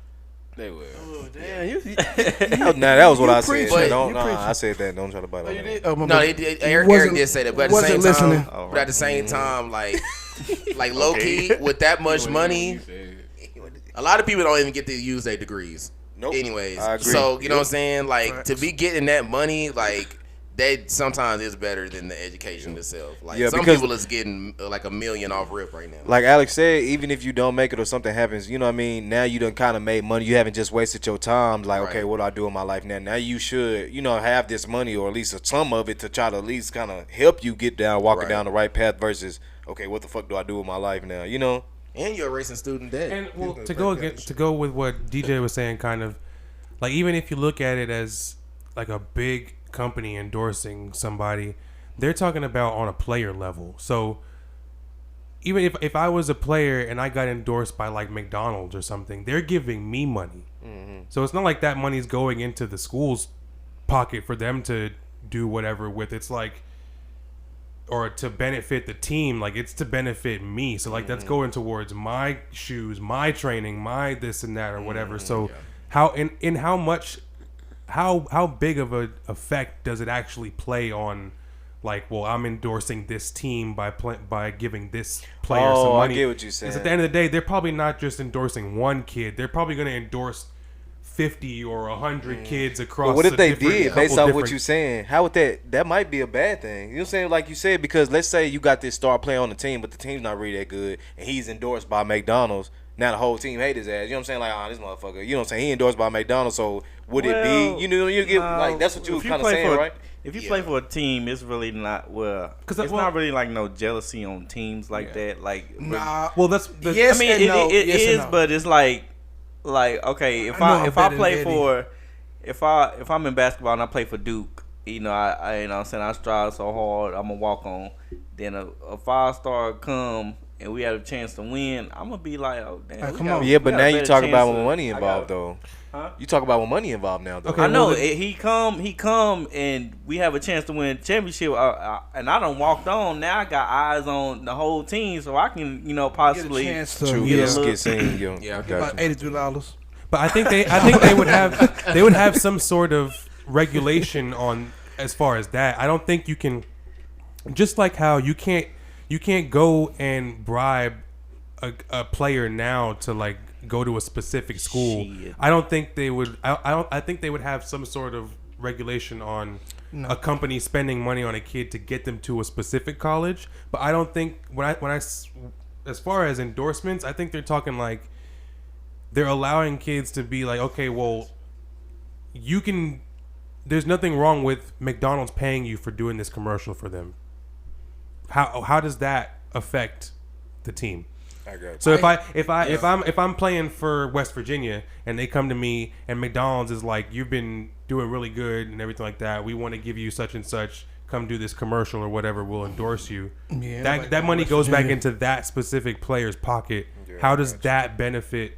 They will. Oh, damn. Nah, that was what I said. I said that. Don't try to bite on that. No, Airrick did say that, but at the same time, like low key with that much money, a lot of people don't even get to use their degrees. Nope. Anyways, I agree. So you know what I'm saying? Like to be getting that money, like that sometimes is better than the education itself. Like some people is getting like $1 million off rip right now. Like Alex said, even if you don't make it or something happens, you know what I mean? Now you done kind of made money. You haven't just wasted your time. Like, okay, what do I do in my life now? Now you should, have this money or at least some of it to try to at least kind of help you get walking down the right path versus, okay, what the fuck do I do with my life now? And you're erasing student debt. And to go with what DeeJay was saying, kind of like even if you look at it as like a big company endorsing somebody, they're talking about on a player level. So even if I was a player and I got endorsed by like McDonald's or something, they're giving me money. So it's not like that money's going into the school's pocket for them to do whatever with. It's like, or to benefit the team, like it's to benefit me. So like that's going towards my shoes, my training, my this and that or whatever. So how big of a effect does it actually play on, like, well, I'm endorsing this team by giving this player some money. I get what you're saying. Because at the end of the day, they're probably not just endorsing one kid. They're probably going to endorse 50 or 100 kids across. But what if they did, based off what you're saying? How would that might be a bad thing? You know what I'm saying? Like you said, because let's say you got this star player on the team, but the team's not really that good, and he's endorsed by McDonald's. Now the whole team hate his ass. You know what I'm saying? Like, this motherfucker. You know what I'm saying? He endorsed by McDonald's, so would it be? You get like that's what you were kind of saying, right? If you play for a team, it's really not not really like no jealousy on teams like that. Like, well, that's yes. I mean, it is, but it's like okay, if I'm in basketball and I play for Duke, I I'm saying I strive so hard, I'm gonna walk on. Then a 5-star come and we have a chance to win, I'm gonna be like, oh damn, come on. Yeah, but now you talk about with money involved though. Huh? You talk about with money involved now though. Okay, I know he come and we have a chance to win championship, and I done walked on. Now I got eyes on the whole team, so I can possibly get a chance to get seen. About $83. But I think they would have some sort of regulation on as far as that. I don't think you can, just like how you can't go and bribe a player now to like go to a specific school. Shit. I don't think they would. I think they would have some sort of regulation on a company spending money on a kid to get them to a specific college. But I don't think as far as endorsements, I think they're talking like they're allowing kids to be like, okay, well, you can. There's nothing wrong with McDonald's paying you for doing this commercial for them. How does that affect the team? I got you. So if I'm playing for West Virginia and they come to me and McDonald's is like, you've been doing really good and everything like that, we want to give you such and such, come do this commercial or whatever, we'll endorse you. Yeah, that money goes back into that specific player's pocket. Yeah, how does that benefit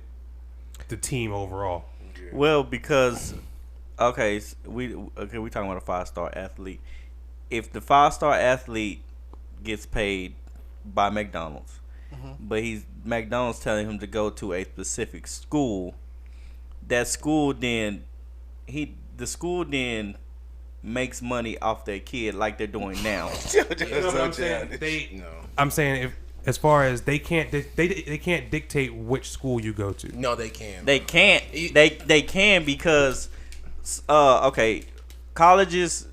the team overall? Yeah. Well, because we talking about a 5-star athlete. If the 5-star athlete gets paid by McDonald's, but McDonald's telling him to go to a specific school, that school then the school then makes money off their kid like they're doing now. I'm saying if as far as they can't dictate which school you go to. No, they can. They can't. They can because colleges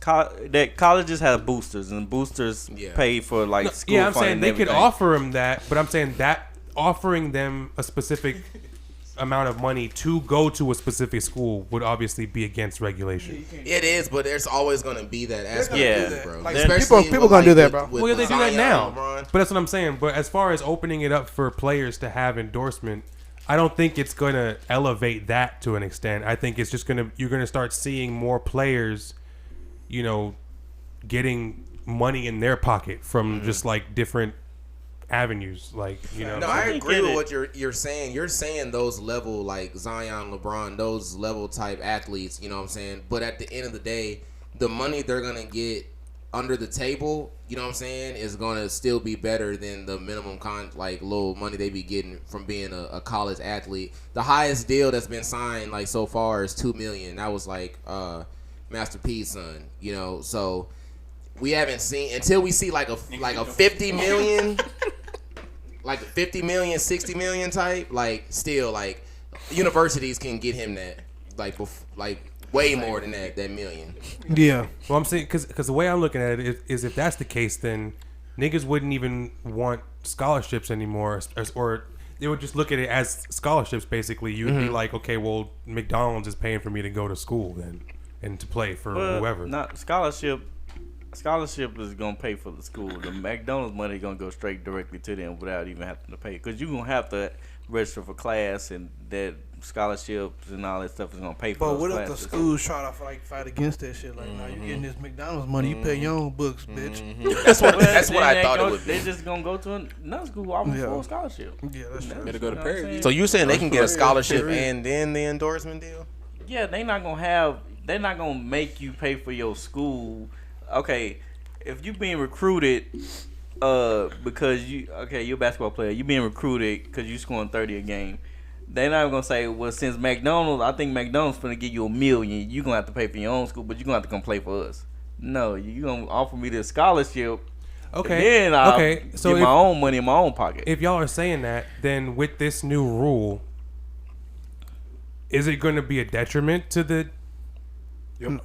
have boosters, and boosters pay for like school. Yeah, I'm saying they could offer them that, but I'm saying that offering them a specific amount of money to go to a specific school would obviously be against regulation. It is, but there's always going to be that aspect. Yeah, bro. Like, people gonna do that, bro. Well, yeah, they do that now. But that's what I'm saying. But as far as opening it up for players to have endorsement, I don't think it's going to elevate that to an extent. I think it's just you're going to start seeing more players, getting money in their pocket from just like different avenues, like No, I agree with what you're saying. You're saying those level like Zion, LeBron, those level type athletes. You know what I'm saying? But at the end of the day, the money they're gonna get under the table, you know what I'm saying, is gonna still be better than the minimum little money they be getting from being a college athlete. The highest deal that's been signed like so far is $2 million. That was like Master P's son. So we haven't seen until we see like a 50 million. Like 50 million, 60 million type, like still like universities can get him that, like way more than that million. Yeah. Well, I'm saying because the way I'm looking at it is if that's the case, then niggas wouldn't even want scholarships anymore, or they would just look at it as scholarships. Basically, you'd be like, okay, well, McDonald's is paying for me to go to school then and to play for whoever. Not scholarship. Scholarship is gonna pay for the school. The McDonald's money gonna go straight directly to them without even having to pay. Because you're gonna have to register for class, and that scholarships and all that stuff is gonna pay for. But what if the schools try to fight against that shit? Like, now you getting this McDonald's money, you pay your own books, bitch. That's what I thought it would be. They just gonna go to another school who offers full scholarship. Yeah, that's true. Better go to Paris. So you saying they can get a scholarship and then the endorsement deal? Yeah, they're not gonna make you pay for your school. Okay, if you being recruited because you're a basketball player, you being recruited because you scoring 30 a game, they're not gonna say, well, since I think McDonald's gonna give you $1 million, you gonna have to pay for your own school, but you gonna have to come play for us. No, you gonna offer me this scholarship. Okay. Then I'll get my own money in my own pocket. If y'all are saying that, then with this new rule, is it going to be a detriment to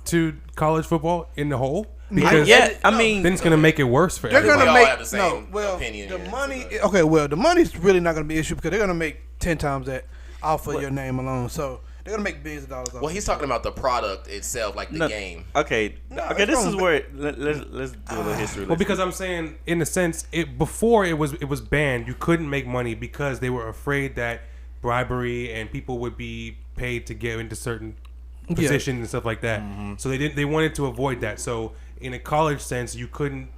to college football in the whole? Because then it's going to make it worse for everybody. They're going to make the money. Okay, well, the money's really not going to be an issue because they're going to make 10 times that off of your name alone. So they're going to make billions of dollars off. Well, he's talking about the product itself, like the game. Okay, this is where let's do a little history. Well, because I'm saying, in a sense, before it was banned, you couldn't make money because they were afraid that bribery and people would be paid to get into certain positions and stuff like that. Mm-hmm. So they wanted to avoid that. So in a college sense, you couldn't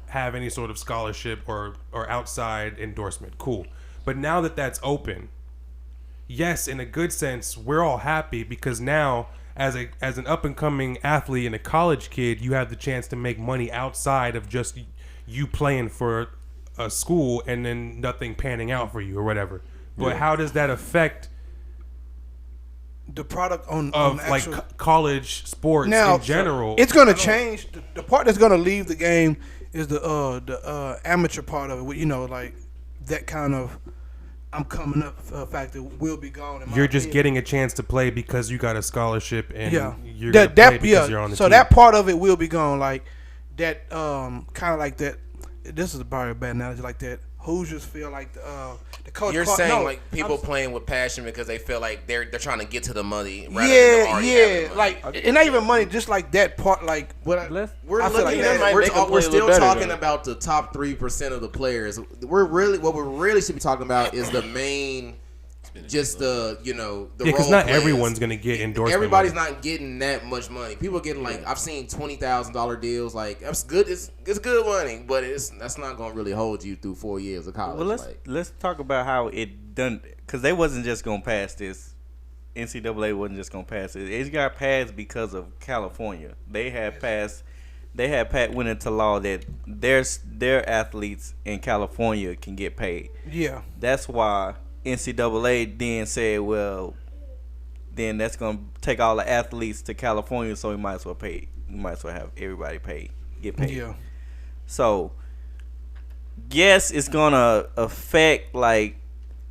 have any sort of scholarship or outside endorsement. Cool. But now that that's open, yes, in a good sense, we're all happy because now as an up and coming athlete and a college kid, you have the chance to make money outside of just you playing for a school and then nothing panning out for you or whatever. But how does that affect the product on like college sports now, in general? It's going to change. The part that's going to leave the game is the amateur part of it. Like that kind of I'm coming up factor will be gone. You're just getting a chance to play because you got a scholarship and you're that, gonna play because you're on the team. So that part of it will be gone. Like that, kind of like that. This is probably a bad analogy. Like that, Hoosiers feel like the coach. You're saying like people playing with passion because they feel like they're trying to get to the money. Rather than already having the money. Like and not even money, just like that part. Like what we're looking at. We're still talking about the top 3% of the players. What we really should be talking about is the main. Just the because not players. Everyone's gonna get endorsement. Everybody's not getting that much money. People getting like I've seen $20,000 deals. Like that's good. It's good money, but that's not gonna really hold you through 4 years of college. Well, let's talk about how it done because they wasn't just gonna pass this. NCAA wasn't just gonna pass it. It got passed because of California. They had went into law that their athletes in California can get paid. Yeah, that's why. NCAA then said, well, then that's gonna take all the athletes to California, so we might as well have everybody get paid. Yeah. So, yes, it's gonna affect like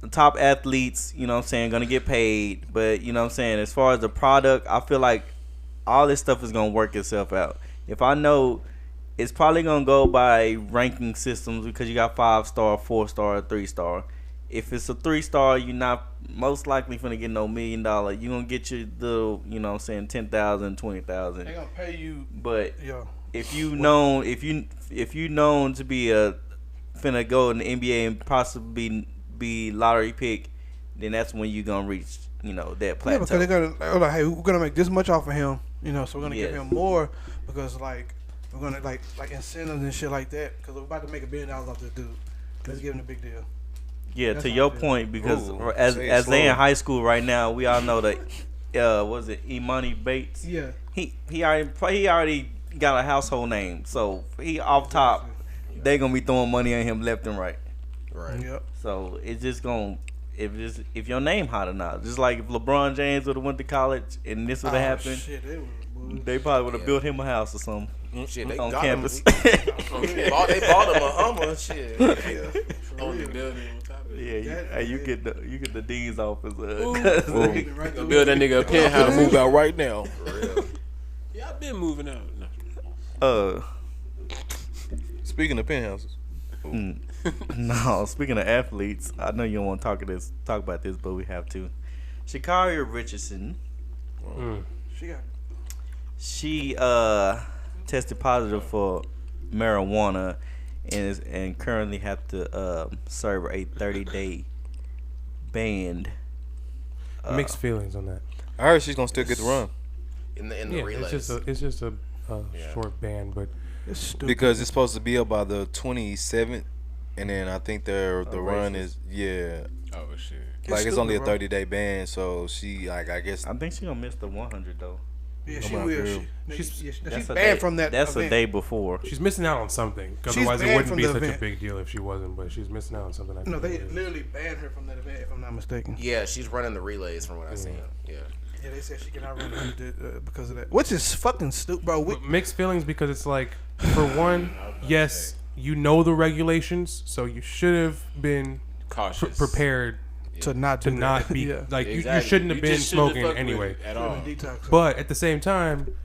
the top athletes. You know what I'm saying? Gonna get paid, but you know what I'm saying. As far as the product, I feel like all this stuff is gonna work itself out. If I know. It's probably gonna go by ranking systems because you got 5-star, 4-star, 3-star. If it's a 3-star, you're not most likely gonna get no $1 million. You're gonna get your little, you know what I'm saying, 10,000, 20,000. They're gonna pay you. But if you known to be finna go in the NBA and possibly be lottery pick, then that's when you're gonna reach, that plateau. Yeah, because they're gonna like, hey, we're gonna make this much off of him, so we're gonna give him more because like we're gonna like incentives and shit like that because we're about to make $1 billion off this dude. Let's give him a big deal. Yeah, that's to your point, because as they in high school right now, we all know that was it Imani Bates? Yeah, he already got a household name, so he off top. They gonna be throwing money on him left and right. Right. Yep. So it's just gonna if your name hot or not. Just like if LeBron James would have went to college and this would have happened, they probably would have built him a house or something. Shit, they on got campus. They bought him a Hummer. Shit. On the building. Yeah, you get the dean's office. Build that nigga a penthouse. Move out right now. Yeah, I've been moving out. Speaking of penthouses. No, speaking of athletes, I know you don't want to talk about this, but we have to. Sha'Carri Richardson. She tested positive for marijuana and currently have to serve a 30-day ban. Mixed feelings on that. I heard she's gonna still get the run in the relays. It's just a short ban, but it's stupid because it's supposed to be up by the 27th, and then I think the run is Oh shit! Like it's only a 30-day ban, so she I guess I think she gonna miss the 100 though. Yeah, she will. She's banned from that. That's event. a day before. She's missing out on something. Otherwise, it wouldn't be such a big deal if she wasn't. But she's missing out on something. No, they literally banned her from that event, if I'm not mistaken. Yeah, she's running the relays from what I've seen. Yeah. Yeah, they said she cannot run 100 because of that, which is fucking stupid, bro. Mixed feelings because it's like, for one, yes, you know the regulations, so you should have been cautious, prepared. To not be like exactly. you shouldn't have been smoking anyway. At all. But at the same time,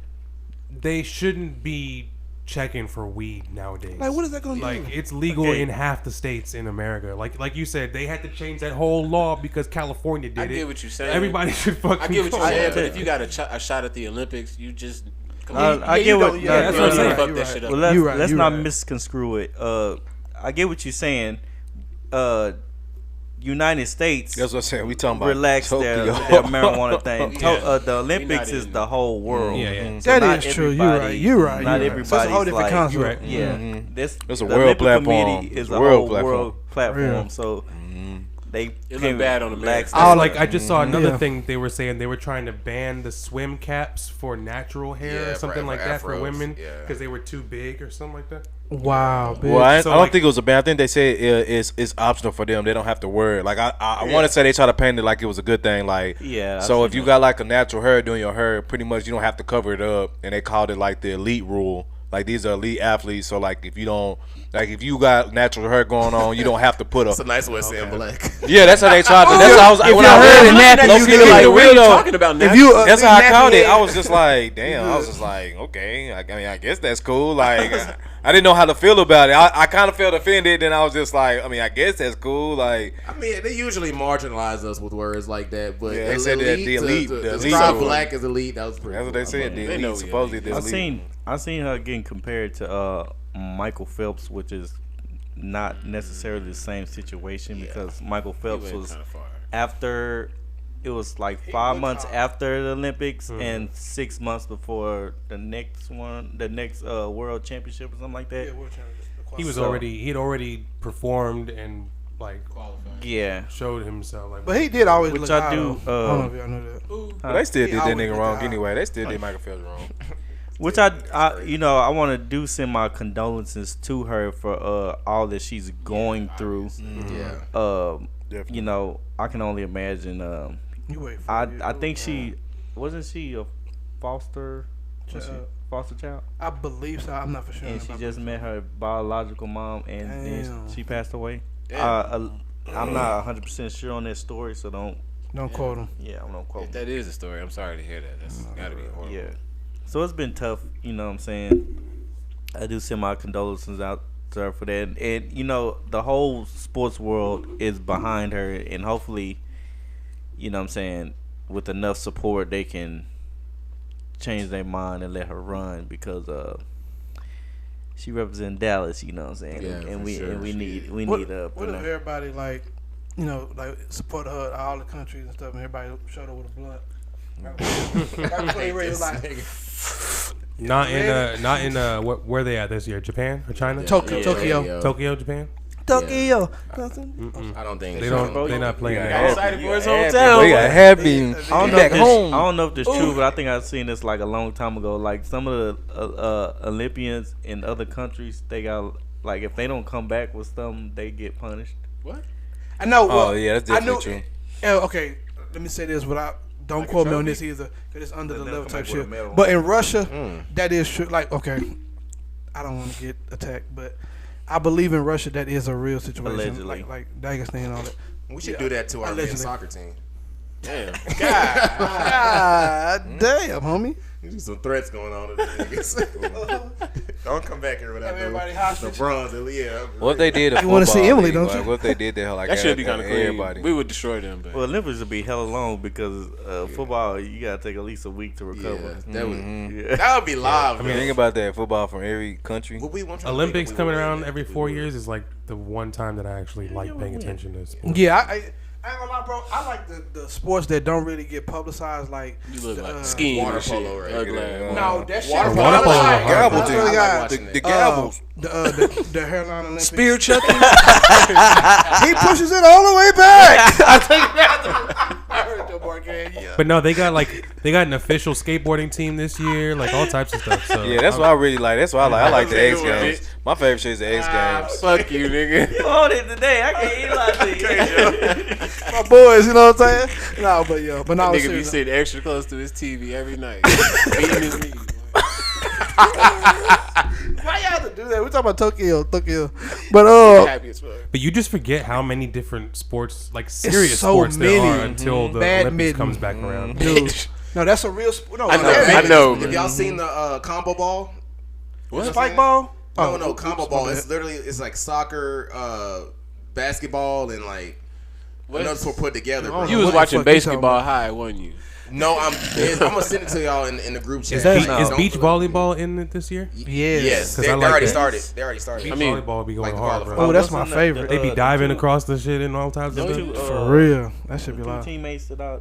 they shouldn't be checking for weed nowadays. Like, what is that going to do? Like, it's legal in half the states in America. Like you said, they had to change that whole law because California did it. I get what you're saying. Everybody should fucking. I get what you're saying, but if you got a shot at the Olympics, you just. I get what. That's what I'm saying. Fuck that shit up. Well, let's not misconstrue it. I get what you're saying. United States. That's what I'm saying. We talking about relax their marijuana thing. The Olympics is the whole world. So that is true. You're right. Not everybody. So it's a whole different concept. Right. Yeah. This a world platform. Is a whole world platform. Yeah. So they it look bad on the relax. I just saw another thing they were saying. They were trying to ban the swim caps for natural hair or something like that for women because they were too big or something like that. Wow, bitch. Well, I don't think it was a ban. I think they said it's optional for them. They don't have to worry. Like I want to say they try to paint it like it was a good thing. Like so if you got like a natural hair doing your hair, pretty much you don't have to cover it up. And they called it like the elite rule. like these are elite athletes. So like if you don't, like if you got natural hair going on, you don't have to put That's a nice way of saying black. Yeah, that's how they tried to. That's how I was when I read it. Like, what are you talking about now? That's how I caught it. I was just like, damn. I was just like, okay. I mean, I guess that's cool. Like, I didn't know how to feel about it. I kind of felt offended. Then I was just like, I mean, I guess that's cool. Like, I mean, they usually marginalize us with words like that, but yeah, they said that the elite, to the elite, describe black as elite. That was pretty. That's what they said. The elite, supposedly the elite. I seen her getting compared to Michael Phelps, which is not necessarily the same situation because Michael Phelps was after. It was like 5 months after the Olympics and 6 months before the next one, the next World Championship or something like that. Yeah, World Championship. He had already performed and like qualified. Showed himself. Like, but he did always which look I high, do. I don't know if y'all know that. But they still did that nigga wrong high. anyway. They still did Michael Phelps wrong. Which I you know, I want to do send my condolences to her for all that she's going through. You know, I can only imagine. I think she wasn't she a foster child. I believe so. I'm not for sure. And she just met her biological mom, and then she passed away. I'm not 100% sure on that story, so don't quote him. Yeah, I don't quote. If that is a story, I'm sorry to hear that. That's gotta be horrible. Yeah. So it's been tough. You know what I'm saying? I do send my condolences out to her for that, and you know the whole sports world is behind her, and hopefully. You know what I'm saying? With enough support, they can change their mind and let her run because she represents Dallas. You know what I'm saying? Yeah, and we need What if everybody like support her at all the countries and stuff, and everybody showed her with the blood? Not in where they at this year? Japan or China? Tokyo, Japan. Tokyo. I don't think they don't. They're not playing. Excited for his hometown. They got happy. I don't know if this true, but I think I've seen this like a long time ago. Like some of the Olympians in other countries, they got like if they don't come back with something, they get punished. What? I know. Oh yeah, that's definitely true. Okay, let me say this without. Don't quote me on this either, because it's under the level type shit. But in Russia, that is true. Like, okay, I don't want to get attacked, but I believe in Russia that is a real situation. Allegedly. Like Dagestan and all that. We should do that to our men's soccer team. Damn. God damn, homie. There's some threats going on in the niggas. Don't come back here without the bronze. Yeah. What if they did a football? You want to see Emily, league? don't Like, you? what if they did that? Like That should be kind of crazy. Everybody. We would destroy them. But. Well, Olympics would be hella long because football, you gotta take at least a week to recover. Yeah, that would be live. I mean, think about that. Football from every country. Olympics coming around every 4 years is like the one time that I actually like paying attention to sports. Yeah, I ain't gonna lie, bro. I like the sports that don't really get publicized, like skiing, water polo, right? No, that shit. Water polo. The gavels. The hairline Olympics. spear chucking. He pushes it all the way back. I take that. I heard the Morgan. Yeah. But no, they got an official skateboarding team this year, like all types of stuff. So Yeah, that's what I really like. That's what I like. I like the X Games. My favorite shit is the X Games. Fuck you, nigga. You on it today? I can't eat a lot of My boys, you know what I'm saying? No, but yeah, but no, Nigga be sitting extra close to his TV every night, beating his knee. Why y'all have to do that? We're talking about Tokyo, but Happy as fuck. But you just forget how many different sports, like serious so sports, there many. are until the Olympics comes back around. dude, no, that's a real sport. No, I know. Have y'all seen the combo ball? What? Spike ball? No, combo ball. It's like soccer, basketball, and like another sport put together. Bro. You was watching Basketball High, wasn't you? No, I'm gonna send it to y'all in the group chat. Is beach volleyball in it this year? Yes. They like already that. started. They already started. Beach volleyball be going like hard, bro. Oh, that's my favorite. They be diving across the shit and all types of Don't stuff. you, For real, that should be two live. teammates that I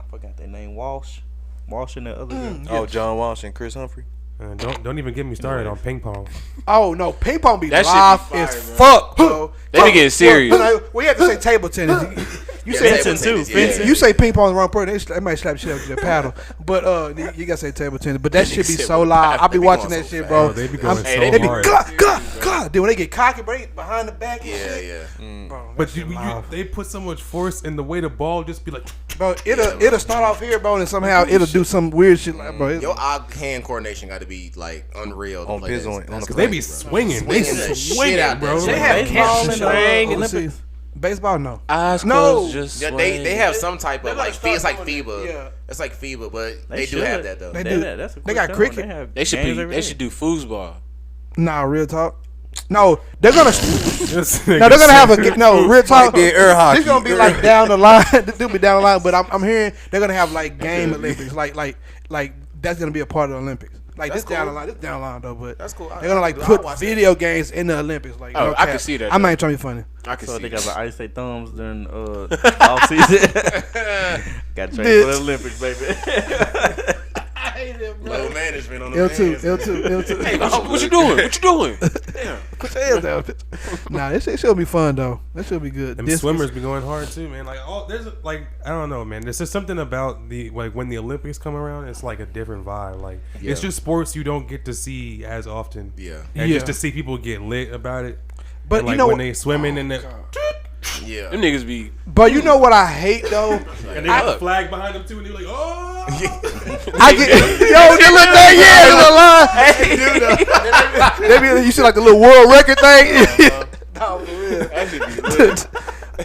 forgot their name. Walsh and the other guy. Oh, John Walsh and Chris Humphrey. Don't even get me started on ping pong. Oh no, ping pong be That shit live be as fire, fuck, bro. They be getting serious. We have to say table tennis. You Yeah, say table fencing too. tennis, yeah. Fencing. You say ping pong the wrong person, they might slap shit out with their paddle. But you gotta say table tennis. But that should be so loud. I be They be watching going that so shit, fast. bro. They be going Hey, so hard. God, dude, when they get cocky, bro, they behind the back. Yeah. Bro, But they put so much force in the way the ball just be like. bro, it'll start off here, bro, and somehow it'll do some weird shit, like, bro. Your hand coordination got to be like unreal. On his on the They be swinging. They swing out, bro. They have Baseball camps and overseas. Baseball, no. Eyes No. closed, just Yeah, swing. they have some type They of gotta like start it's like doing it. FIBA. Yeah. It's like FIBA, but they do should. have that though. They do. That's a They got quick cricket. zone. They should games be. every They day. should do foosball. Nah, real talk. No, they're gonna. This No, they're gonna have a real talk. did air hockey. This gonna be like down the line. This will be down the line, but I'm hearing they're gonna have like game Olympics, like that's gonna be a part of the Olympics. Like That's this down the cool. line, this down the line though. But That's cool. they're gonna like I'll put watch video games in the Olympics. Like, Oh, no I cap. can see that, I'm not though. even trying to be funny. I can So see they got this. the ice their thumbs during off season. Got trained for the Olympics, baby. Low management on the L2. Hey, what you doing? What you doing? Damn. Put your hands down. Nah, this shit should be fun though. That should be good. Them swimmers be going hard too, man. Like, there's like, I don't know, man. There's just something about the like when the Olympics come around, it's like a different vibe. Like, it's just sports you don't get to see as often. Yeah. And Yeah. just to see people get lit about it. But And, like you know when what? they swimming and Yeah. Them niggas be. But you know what I hate though? and they got the flag behind them too, and they're like, oh. I get yo, they look that yeah, they be you see like the little world record thing. No, for real. That should be lit.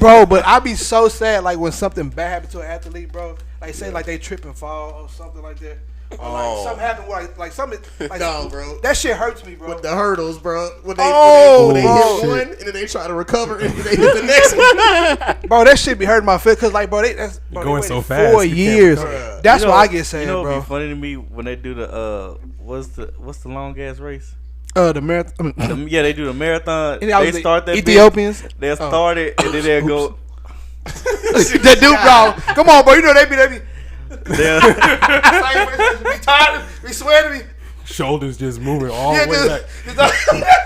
Bro, but I be so sad like when something bad happens to an athlete, bro. Like say like they trip and fall or something like that. Or like something happened where like something like No, bro. that shit hurts me, bro. With the hurdles, bro. When they, Oh, when they bro. hit one and then they try to recover and then they hit the next one. Bro, that shit be hurting my feet because like bro, they Going they so waited fast, 4 you can't years. recover. That's You know, why I get sad, You know bro. what'd be funny to me when they do the what's the long ass race? The marathon. Yeah, they do the marathon. And I was They the start that Ethiopians. bitch, they'll start it and then they'll go. That dude, bro. Come on, bro. You know they be They'll, be tired. Be sweating me. Shoulders just moving all Yeah, the way dude. back. That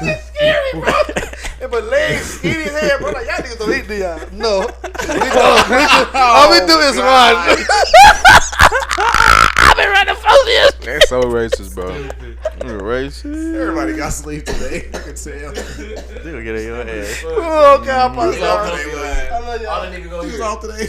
shit scary, bro. And my legs skinny as hell, bro. Like y'all niggas don't eat, do y'all? No. All we do is run. I've been running for this. That's so racist, bro. Racist. Everybody got sleep today. I can tell. they gonna get in your ass. Oh God, I'm Who's off sorry. today, I love All y'all. the niggas go Who's off today?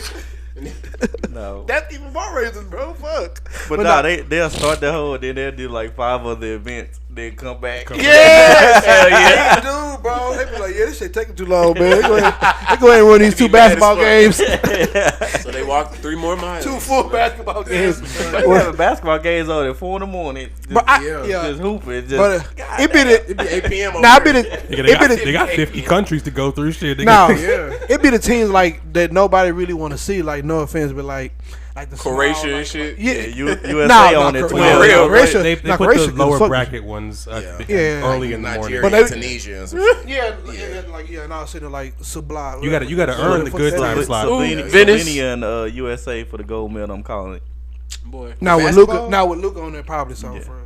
No. That's even more racist, bro. Fuck. But nah, they'll start the whole, then they'll do like 5 other events, then come back. Yes! Hell yeah. Dude, bro. They be like, yeah, this shit taking too long, man. They go ahead and run these 2 basketball games. So they walk 3 more miles. 2 full basketball games. We have basketball games on at 4 in the morning. Just, But just hooping. Just, But it be the. It'd be 8 p.m. over Nah, it be there. They got 50 countries to go through shit. They No, got- it be the teams like that nobody really want to see. Like no offense, but like the Croatia small, and shit. Yeah, USA on it. Croatia. 12. Croatia. They Nah, put Croatia the can lower fuck- bracket ones Yeah. early in the Nigeria, morning. But they- Tunisia, and some shit. Yeah, and like and I sitting like Sublime. You gotta earn the good time slot. Venice. Slovenia and USA for the gold medal, I'm calling it. Boy. Now with Basketball? Luka, on there probably so Yeah. for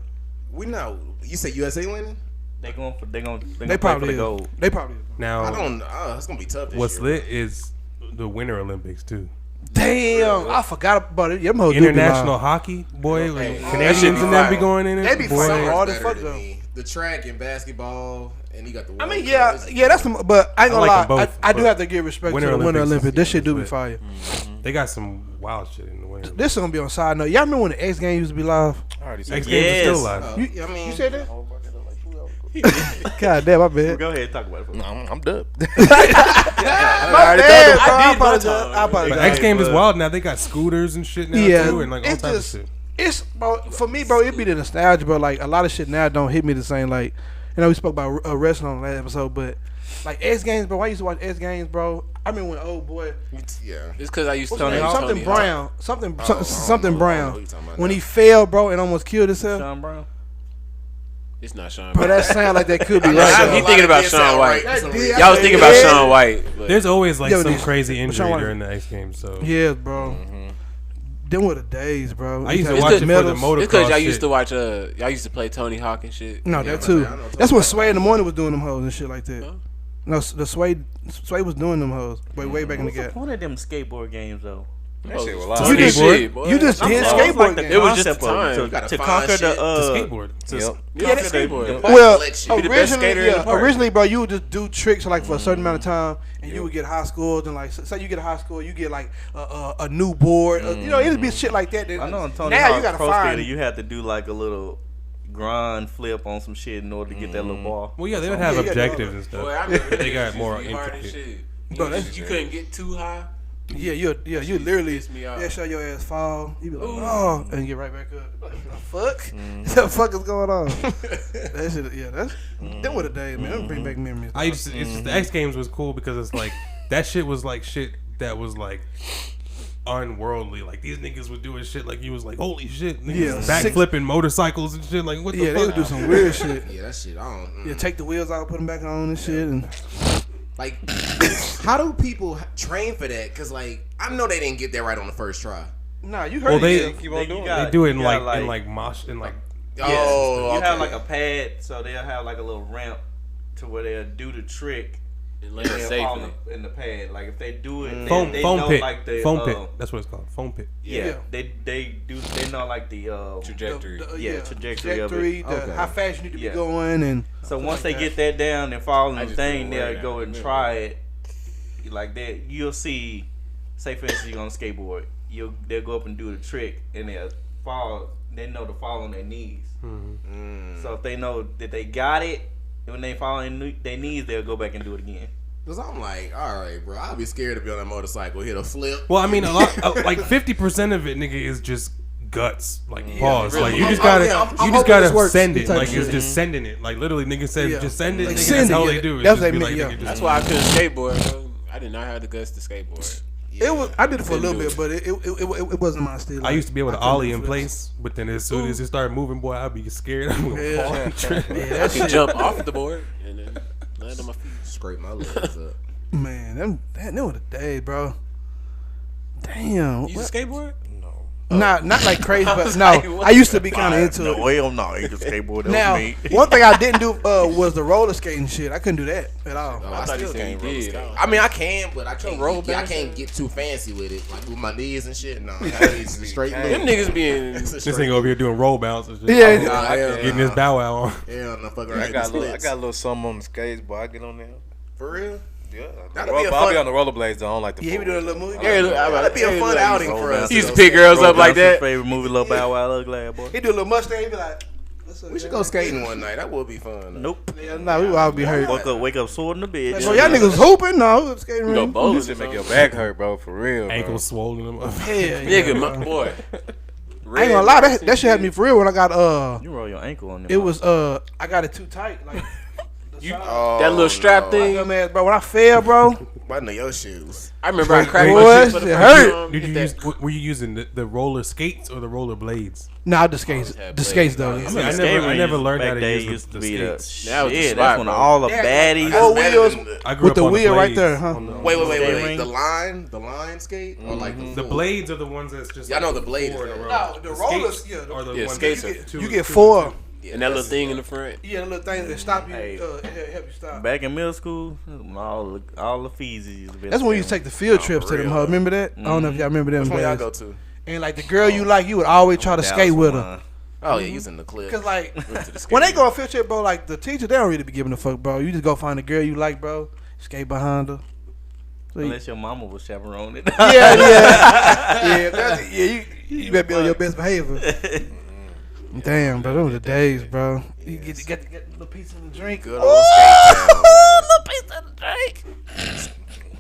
We know. You say USA winning? They going they play for probably the is. gold. They probably is. Now, I don't. It's gonna be tough. This what's year. lit is the Winter Olympics too. Damn, I forgot about it. Them hoes do be International live. hockey, boy. When Hey, that Canadians shit be and them be fire. going in it. They be boy. fire. Summer's hard as better fuck, than though. me. The track and basketball, and he got the. I mean, World yeah, Cup. that's the. But I ain't I gonna like them lie. both, I do but have to give respect Winter to the Winter Olympics Olympics. is This shit do be lit. fire. They got some wild shit in the winter. This is gonna be on side note. Y'all remember when the X Games used to be live? I already X said Games is still Yes. live. You, I mean, you said that? God damn, my bad. Go ahead and talk about it. No, I'm done. My bad, bro. I apologize. I But apologize. X Games is wild now. They got scooters and shit now Yeah, too, and like all it's types just of shit. it's bro for me, bro. It be the nostalgia, bro. Like a lot of shit now don't hit me the same. Like we spoke about wrestling on the last episode, but like X Games, bro. I used to watch X Games, bro. I remember when old boy yeah. It's because I used to what's his name? know something Tony Hawk. Brown, something I don't something know Brown. who you talking about When now. he fell, bro, and almost killed himself. Sean Brown. It's not Sean. Bro, that sound like that could be I know right. Sean though. He thinking about did Sean sound White. right for some That did- reason. Y'all was thinking about Yeah. Sean White. But There's always like Yo, some this- crazy Sean injury White- during the X Games. So Yeah, bro. Them were the days, bro. I used to It's watch it for the medals. motocross. it's because y'all used shit. to watch. Y'all used to play Tony Hawk and shit. No, Yeah, that too. I know That's when Sway in the morning was doing them hoes and shit like that. Huh? No, the Sway was doing them hoes way back in the What's the gap. point of them skateboard games though? That shit was To live. You just skateboard, boy. you just did Like skateboard. the game. It was just concept of time. it, You gotta to find conquer shit. the skateboard. Yep. Yeah, that's skateboard. Well, Collection. Be the best skater in the park. originally, bro, you would just do tricks like for a certain amount of time, and you would get high scores. And like, say you get a high score, you get like a new board. You know, it'd be shit like that. I know on Tony now you Hawk's gotta Pro find. Skater, you have to do like a little grind flip on some shit in order to get that little ball. Well, yeah, they would have Yeah, you gotta objectives and Boy, stuff. I remember They got niggas more used to be hard as intricate. shit. Bro, that's- You couldn't get too high. Yeah, you literally Piss me off. yeah, show your ass fall. You be like, oh, and get right back up. Like, the fuck? What the fuck is going on? That shit, yeah, that were the days, man. That bring back memories. It's just the X Games was cool because it's like that shit was like shit that was like unworldly. Like these niggas were doing shit like you was like, holy shit, niggas Yeah, backflipping motorcycles and shit. Like what the Yeah, they fuck? would do some weird shit. Yeah, that shit. I don't. Yeah, take the wheels out, put them back on and shit. And Like, how do people train for that? Cause like, I know they didn't get that right on the first try. nah, you heard Well, they it. Keep on doing they it. do it in you like gotta, mosh in like Yeah, Oh, you have okay. like a pad, so they'll have like a little ramp to where they'll do the trick. And And land they'll fall safely. in the pad. Like if they do it, foam they foam know pit. like the Foam pit. That's what it's called. Foam pit. Yeah, they know like the Trajectory. trajectory of it. Okay. How fast you need to Yeah. be going, and So once like they that. get that down and fall in I the just thing, didn't wear they'll that. go and try it like that. You'll see. Say for instance, you're on a skateboard. They'll go up and do the trick, and they'll fall. They know to fall on their knees. So if they know that they got it, and when they fall on their knees, they'll go back and do it again. Cause I'm like, all right, bro. I'll be scared to be on that motorcycle. Hit a flip. Well, I mean, a lot like 50% of it, nigga, is just guts. Like pause. really. Like you just I'm gotta, hoping you just gotta this works, send this it. type Like of it's shit. just sending it. Like literally, nigga said, Yeah. just send it. Like, Nigga, send that's it, all yeah. they do. Is That's just what be they like, mean, nigga, yeah. just That's why I couldn't skateboard, bro. I did not have the guts to skateboard. I did it for a little bit, but it wasn't my style. I used to be able to ollie in place, but then as soon as it started moving, boy, I'd be scared. I'm gonna fall and trip. Yeah, I that could shit, jump off the board and then land on my feet. Scrape my legs up. man. Them were the days, bro. Damn. You use a skateboard? Not like crazy, but no. like, what I used to be kind of into it. Hell no, you can skateboard Now, one thing I didn't do was the roller skating shit. I couldn't do that at all. I thought he still said can't he roller did. skate. I mean, I can, but I can't. roll I back can't get too fancy with it, like with my knees and shit. No, it's a straight look. Them niggas being It's a This straight nigga over here doing roll bounce and shit. Yeah, Nah, hell Getting nah. his bow wow on. Hell no, fuck I around. got Splits. a little something on the skates, boy. I get on there. For real. Yeah, That'll be a I'll be fun- on the rollerblades. Though. I don't like the. Yeah, he be doing a little movie. That'd be a fun outing for us. He used to pick girls up like that. Favorite movie, Little Bow Wow, Ugly Ass Boy. He do a little Mustang. He be like, "What's up, We should man?" go skating one night. That would be fun. Nope. Yeah, nah, we would all be hurt. Wake up, sword in the bed. Like, bro, y'all niggas hooping? No, we was skating Go ring. bowling. This shit make your back hurt, bro. For real. Bro. Ankles swollen them up. Hell yeah, Nigga, bro. my boy. I ain't gonna lie, that shit had me for real when I got You roll your ankle on them. it was I got it too tight. Like That little strap thing. dumb ass, bro. When I fell, bro, I know your shoes. I remember I cracked Boy, my shit for the shit first hurt. time. Did you Hit use? that- Were you using the roller skates or the roller blades? nah, the skates, had the skates though. blades. I never learned how to use the skates. That was the shit. spot, That's when bro. all the Yeah, baddies. Four That's wheels better than I grew with up the on wheel right blades. there, huh? On the- Wait. Ring. The line skate, or like The blades are the ones that's just. Yeah, I know the blades four in a are- row. No, the rollers, skates yeah, are the yeah, ones skates that are- two- You get two- four. Yeah, And that little that's- thing in the front. Yeah, the little thing that stop you, Hey. help you stop. Back in middle school, all the fees used to be. That's when we used to take the field trips to them. Huh? Remember that? I don't know if y'all remember them Which one y'all days. go to? And like the girl you like, you would always try to skate with her. Oh yeah, using the clip. Cause like when they go on field trip, bro, like the teacher, they don't really be giving a fuck, bro. You just go find a girl you like, bro. Skate behind her. So you- Unless your mama was chaperoning it. You better be on your best behavior. Damn, bro, those were the days, bro. You get a little piece of the drink. Good old skate town. Little piece of the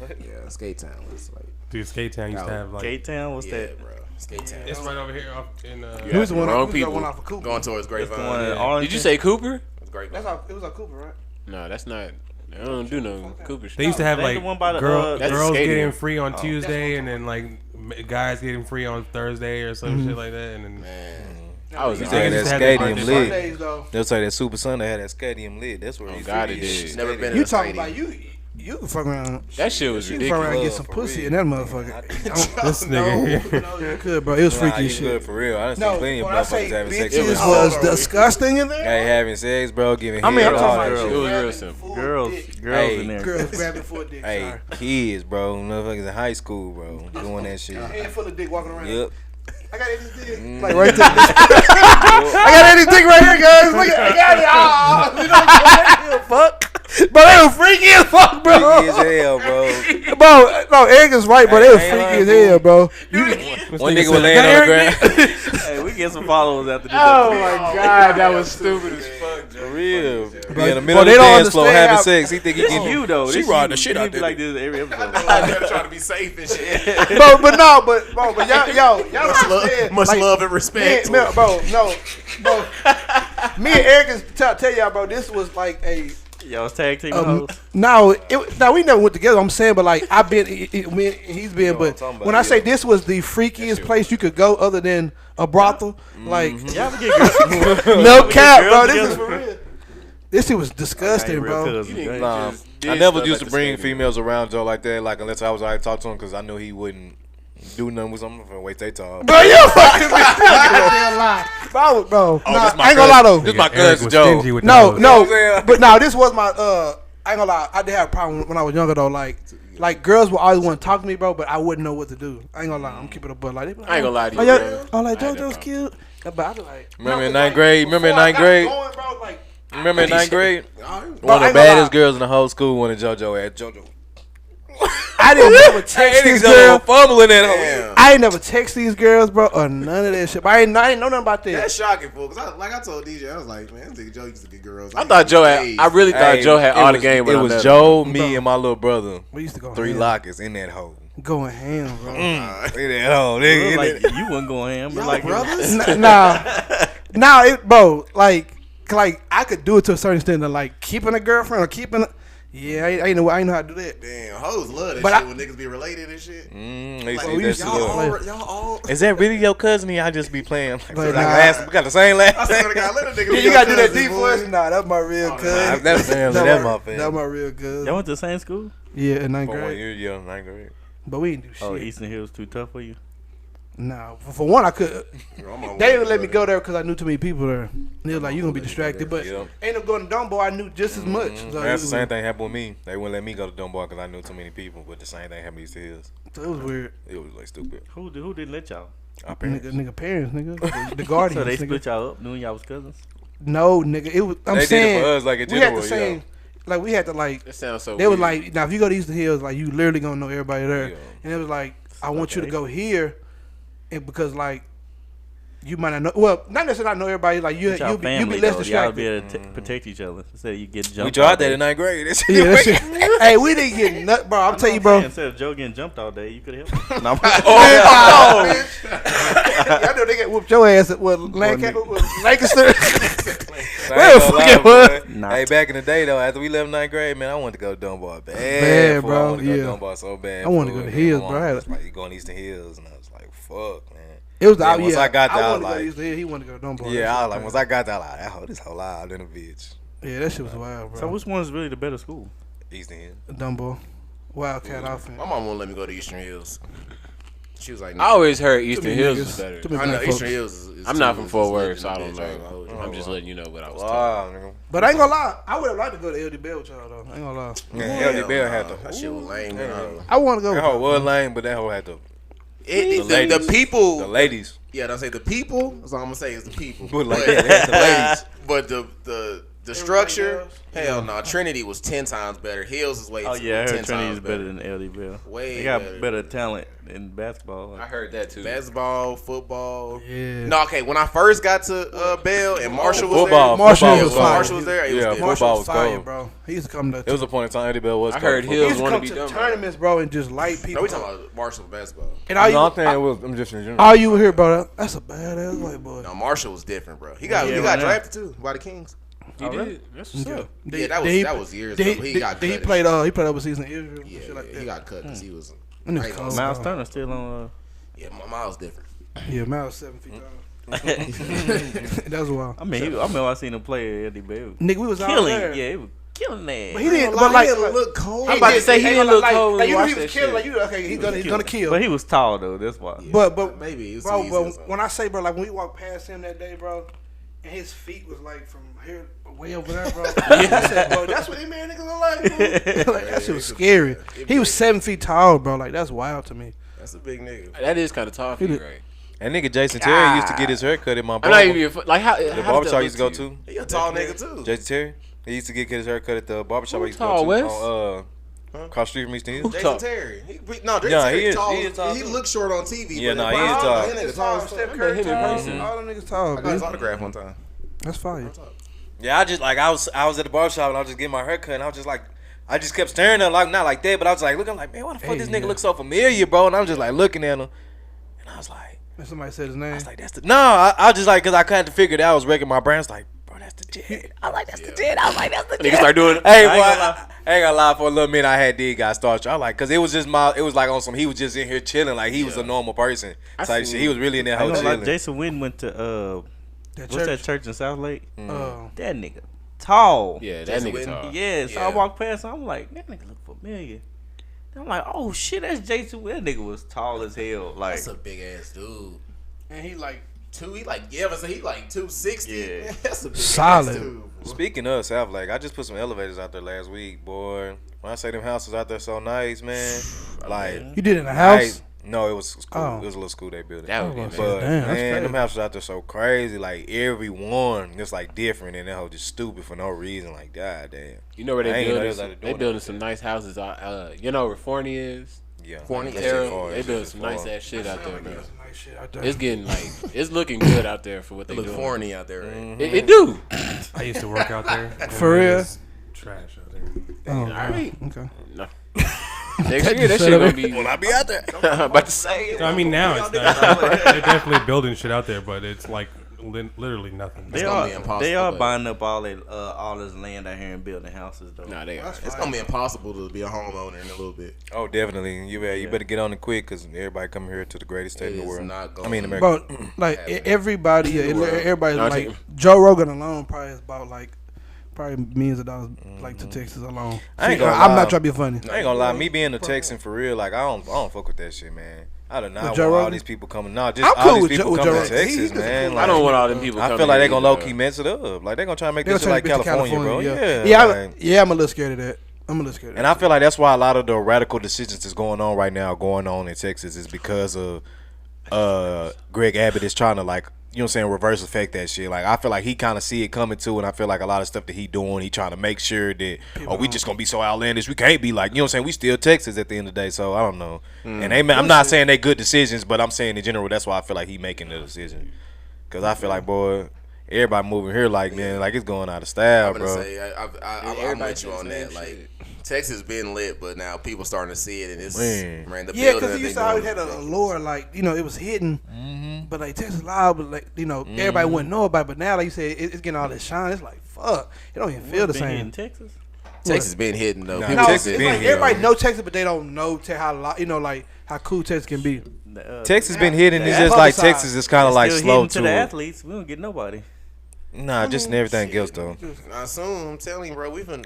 drink. Yeah, skate town was like. Dude, Skate Town used to have like. K-Town, what's Yeah, that? bro. Skate town. It's right over here off in. Who's the one? Wrong Who's the people. one off of Cooper? Going towards That's the one Grapevine. in Yeah. Arlington. Did you say Cooper? It's Grapevine. That's off. It was on Cooper, right? No, that's not. I don't do no Cooper shit. They used to have That ain't like the one by the, girls That's skating. getting free on Tuesday, and then like guys getting free on Thursday or some shit like that, and then. Man. I was Used Yeah, to that have stadium that- lit. Sundays though. They'll say that Super Sunday had that stadium lit. That's where Oh, he's God, free. it did. Never been in You a talking stadium. about You can fuck around. That shit was You can fuck around and get ridiculous. some For pussy real. in that motherfucker. This nigga. No, you could, bro. It was freaky you as shit. good for real. I done No, seen plenty of when I say motherfuckers having sex. bitches with was disgusting in there. Hey, having sex, bro, giving I mean, head, I'm all talking that about shit. It was real grabbing simple. full Girls dick. in there. Girls grabbing for a dick. Hey, Sorry. kids, bro, motherfuckers in high school, bro, doing that shit. Hand full of dick walking around. Yep. I got Eddie's dick. Like right there. I got Eddie's dick right here, guys. Look at I got it. You know what I'm fuck. Bro, they were freaky as fuck, bro. Freaky as hell, bro. Bro, no, Eric is right, bro. They were Hey, freaky as hell, bro. One nigga was laying on the ground. Hey, we get some followers after this. Oh my god, that was stupid as fuck, For Joe. real. Be Bro, in the middle of they the don't dance floor understand having how- sex. He think he This can. you though. She This ride you. the shit You out need to be there. like this every episode. I'm trying to be safe and shit. But y'all understand. Much like, love and respect. Me, bro, me and Eric is tell y'all, bro. This was like a Y'all was tag team hoes. no. We never went together. I'm saying, but like I've been, he's been. But talking about, when I say this was the freakiest place you could go, other than a brothel, like Y'all ever get girls? no cap, bro. girls This is together? for real. This shit was disgusting, bro. Nah, I never used to bring females around Joe like that, like unless I was already talk to him, because I knew he wouldn't do nothing with something for wait they talk. Bro, you fucking lie, bro. Oh, Nah, this my I ain't gonna lie though. This my Eric cousin was Joe. stingy with the No, hoes. no, but no, this was my I ain't gonna lie, I did have a problem when I was younger though. Like girls would always want to talk to me, bro, but I wouldn't know what to do. I ain't gonna lie, I'm keeping it a butt. Like, they be like, I ain't gonna lie to you, oh, bro. I'm like, I had that JoJo's cute. But I be like, Remember in no, 'cause, ninth grade? Remember in before I ninth got grade? going, bro, like, Remember in ninth grade? Bro, One I of ain't the gonna baddest lie. girls in the whole school wanted JoJo at JoJo. I didn't never text Hey, these niggas over girls. fumbling that hoe. I ain't never text these girls, bro, or none of that shit. But I ain't know nothing about that. That's shocking, fool. Cause I told DJ, I was like, man, this nigga Joe used to get girls. I thought Joe had. I really thought Hey, Joe had it all the was- game. When It I was met Joe, him. me, and my little brother. We used to go 3 ham. lockers in that hole. Going ham, bro. Look at that hoe, Look nigga. like you wasn't going ham, but like brothers. Nah, bro, like I could do it to a certain extent. Of, like keeping a girlfriend or keeping. Yeah, I ain't know how to do that. Damn, hoes love that But shit I- when niggas be related and shit. They Like, see we that used shit. to y'all play. all, y'all all. Is that really your cousin? Or y'all just be playing? Like, But last, we got the same last I swear to name. God, let a nigga. Yeah, be you your gotta do that cousin, deep boy. voice. Nah, that's my real cousin. I've never seen him. That's my fan. That's my real cousin. y'all went to the same school. Yeah, in ninth For 1 grade. year, yeah, 9th grade. But we didn't do shit. Oh, Eastern Hill was too tough for you. Nah, for one, I could. I'm on They one didn't let me brother. go there because I knew too many people there. And they was like, you gonna be distracted. But Yeah. ain't no going to Dumbo. I knew just as much. So That's it the was- same thing happened with me. They wouldn't let me go to Dunbar because I knew too many people. But the same thing happened to his. So it was weird. It was like stupid. Who didn't let y'all? Our parents. Nigga parents, nigga. The guardians. So they nigga. split y'all up, knowing y'all was cousins. No, nigga. It was. I'm They saying did it for us, like in we had general, the same. Like we had to like. It sounds so. They was weird. like, now if you go to Eastern Hills, like you literally gonna know everybody there. Yeah. And it was like, I want you to Okay. go here, and because like. You might not know. Well, not necessarily not know everybody. Like you, It's y'all you be family, less though. Y'all distracted. be able to protect each other instead of you get jumped. We tried all that day. in 9th grade. That shit Yeah, that didn't shit. Hey, we didn't get nut, bro. I'm telling you, bro. Instead of Joe getting jumped all day, you could help. Oh, I know they got whooped your ass at what Lancaster. I Where ain't the gonna fuck lie, it was? boy. Nah. Hey, back in the day though, after we left 9th grade, man, I wanted to go to Dunbar bad. Bad, fool. bro, I wanted to go yeah. to Dunbar so bad. I wanted to fool. go to And Hills, my bro. I mom had was like, you going to Eastern Hills? And I was like, fuck, man. It was Yeah, out. once Yeah, I got there, I was wanted to go like- to Eastern Hill. He wanted to go to Dunbar. Yeah, I was like, once I got there, I was like, that hoe, this whole loud in a bitch. Yeah, that shit was wild, bro. So which one is really the better school? Eastern Hills. Dumbo, Wildcat offense. My mom won't let me go to Eastern Hills. She was like, I no. always heard Eastern many Hills niggas. was better. Too many I know black Eastern folks. Hills is I'm not from is Fort lit Worth, in so I the don't bitch, ain't gonna hold you. know. I'm just letting you know what I was told. Wow, nigga. But I ain't gonna lie. I would have liked to go to LD Bell with y'all though. I ain't gonna lie. Yeah, LD Bell had to. That shit was lame. man. I want to go. That hoe was lame, but that hoe had to. The ladies. people. The ladies. Yeah, I say the people. That's all I'm gonna say is the people. But like that, the ladies. But the structure, hell no. Trinity was 10 times better. Hills is way. Oh yeah, I 10 heard Trinity times is better than LD Bell. Way They got better. better talent in basketball. I heard that too. Basketball, football. Yeah. No, okay. When I first got to Bell and Marshall was Football. there, Marshall Football was when fire. Marshall was there. It was Yeah, different. football Marshall was fire, cold. bro. He used to come to. There was a point in time LD Bell was. I heard cold. he Hills used to wanna come be to done, bro. tournaments, bro, and just light No, people. we talking about Marshall basketball. And all you, No, I'm saying it was. I'm just in general. all you hear, bro. That's a badass white boy. No, Marshall was different, bro. He got Yeah, he got man. drafted too by the Kings. He did. That's what's up. Yeah, that was years He, ago. But he got cut. he and played. shit. He played overseas in Israel. Yeah, shit like yeah, that. he got cut because he was. That nigga I ain't gonna cold, say- Miles bro. Turner still on. Yeah, Miles different. Yeah, Miles 7 feet tall. That was wild. I mean, I remember I seen him play at LD Bell. Nigga, we was out Killing. there. Yeah, it was killing that. But he didn't. But But like, he didn't look cold. I'm about to say he didn't look cold. Like, you know, Watch he was that killing. shit. Like, you okay? He's gonna kill. But he was tall though. That's why. But maybe it's bro, too easy or but something. when I say, bro, like when we walked past him that day, bro, and his feet was like from here way over there, bro. I said, bro, that's what them niggas look like. Bro. Like, that shit was scary. He was 7 feet tall, bro. Like that's wild to me. That's a big nigga. That is kind of tall for you, right? And nigga Jason Terry used to get his hair cut in my I'm not barber. even like how The how barbershop I does used that to go look to. He a tall nigga too. Jason Terry. He used to get his hair cut at the barbershop I Who used to tall, go Wes? to. On, across the street from Easton Hills. Jason Terry. Jason Yeah, he Terry is- tall. he is tall He too. looks short on TV. Yeah, but nah, in he is person, tall. that nigga tall as Steph fuck. Curry him in tall. person. All them niggas tall, I got his bitch. autograph one time. That's fire. Yeah, I was at the barbershop and I was just getting my hair cut and I was just like, I just kept staring at him, like not like that, but I was like looking like, man, why the fuck this nigga look so familiar, bro? And I'm just like looking at him, and I was like, And somebody said his name. I was like, that's the I was just like, cause I kind of figured out I was wrecking my brain. I was like, bro, that's the Jet. I was like, that's the Jet. I was like, that's the Jet. Niggas start doing it. Hey, boy, I ain't gonna lie. For a little minute, I had these guys start. I like, cause it was just it was like on some. He was just in here chilling, like he was a normal person. Type shit. He was really in that I whole know, chilling. like Jason Witten went to what's that church in South Lake? That nigga tall. Yeah, that Jason nigga Witten? tall. Yeah, so I Yeah. walked past him. I'm like, that nigga look familiar. And I'm like, oh shit, that's Jason Witten. That nigga was tall as hell. Like, That's a big ass dude. And he like He like 260. Yeah. Man, that's a big Solid. ass dude. Speaking of South Lake, I just put some elevators out there last week, boy. When I say them houses out there so nice, man. Like, you did it in the house. no, it was school. Oh. It was a little school they built. That would be Oh, amazing. But Damn, that's man, crazy. them houses out there so crazy. Like every one, it's like different, and that whole just stupid for no reason. Like, god damn. You know where I they ain't know building? they was out there They doing building that some shit. nice houses. You know where Forney is? Yeah, Forney, that yeah, shit far, They that building shit some far. nice ass shit out there, bro. Nice shit out there. It's getting like it's looking good out there for what they Look doing. corny out there. Right? It do. I used to work out there. and For it real? was Trash out there. Oh, All right. okay. No. Next year that shit gonna be. Will I be out there? I'm about to say. I mean, now it's not. They're definitely building shit out there, but it's like literally nothing. they gonna are be impossible, they are but- buying up all this land out here and building houses though. Nah, they are. It's gonna be impossible to be a homeowner in a little bit. Oh, definitely. You better get on it quick because everybody coming here to the greatest state It in the is world. not I mean, gonna- America. Bro, like everybody, everybody, No, like take- Joe Rogan alone probably is about like probably millions of dollars like to Texas alone. I ain't gonna I'm lie. not trying to be funny. I ain't gonna lie, me being a Texan for real, like I don't fuck with that shit, man. I don't know. With I Joe want all Rogan? these people coming. No, just I'm all cool these with people Joe coming to Rogan. Texas, He's man. I don't want all them people. I coming feel like here they gonna either, low key mess it up. Like they gonna try to make They'll this shit turn like it to California, bro. Yeah, Yeah. I'm a little scared of that. I'm a little scared of And that. I feel like that's why a lot of the radical decisions that's going on right now in Texas is because of Greg Abbott is trying to like, you know what I'm saying, reverse effect that shit. Like I feel like he kind of see it coming too, and I feel like a lot of stuff that he doing, he trying to make sure that we just gonna be so outlandish. We can't be like, you know what I'm saying, we still Texas at the end of the day. So I don't know. And I'm not saying they good decisions, but I'm saying in general that's why I feel like he making the decision. Cause I feel like, boy, everybody moving here like, man, like it's going out of style, I'm gonna bro. say I'm everybody with you on saying that. shit. Like Texas been lit, but now people starting to see it, and it's Man. the Yeah, building because that he they used to always doing had is a ridiculous. lore, like, you know, it was hidden. But like Texas Live, but like, you know, everybody wouldn't know about it. But now, like you said, it's getting all this shine. It's like, fuck. It don't even feel the Been here same. in Texas. Texas been hidden though. Nah, People No, Texas it's been like here, everybody though. know Texas, but they don't know how, you know, like how cool Texas can be. Texas been hidden. It's Yeah. just like Publicized. Texas is kind of like Still slow hidden to the to it. athletes. We don't get nobody. Nah, just in everything else though. I assume I'm telling you, bro. We finna.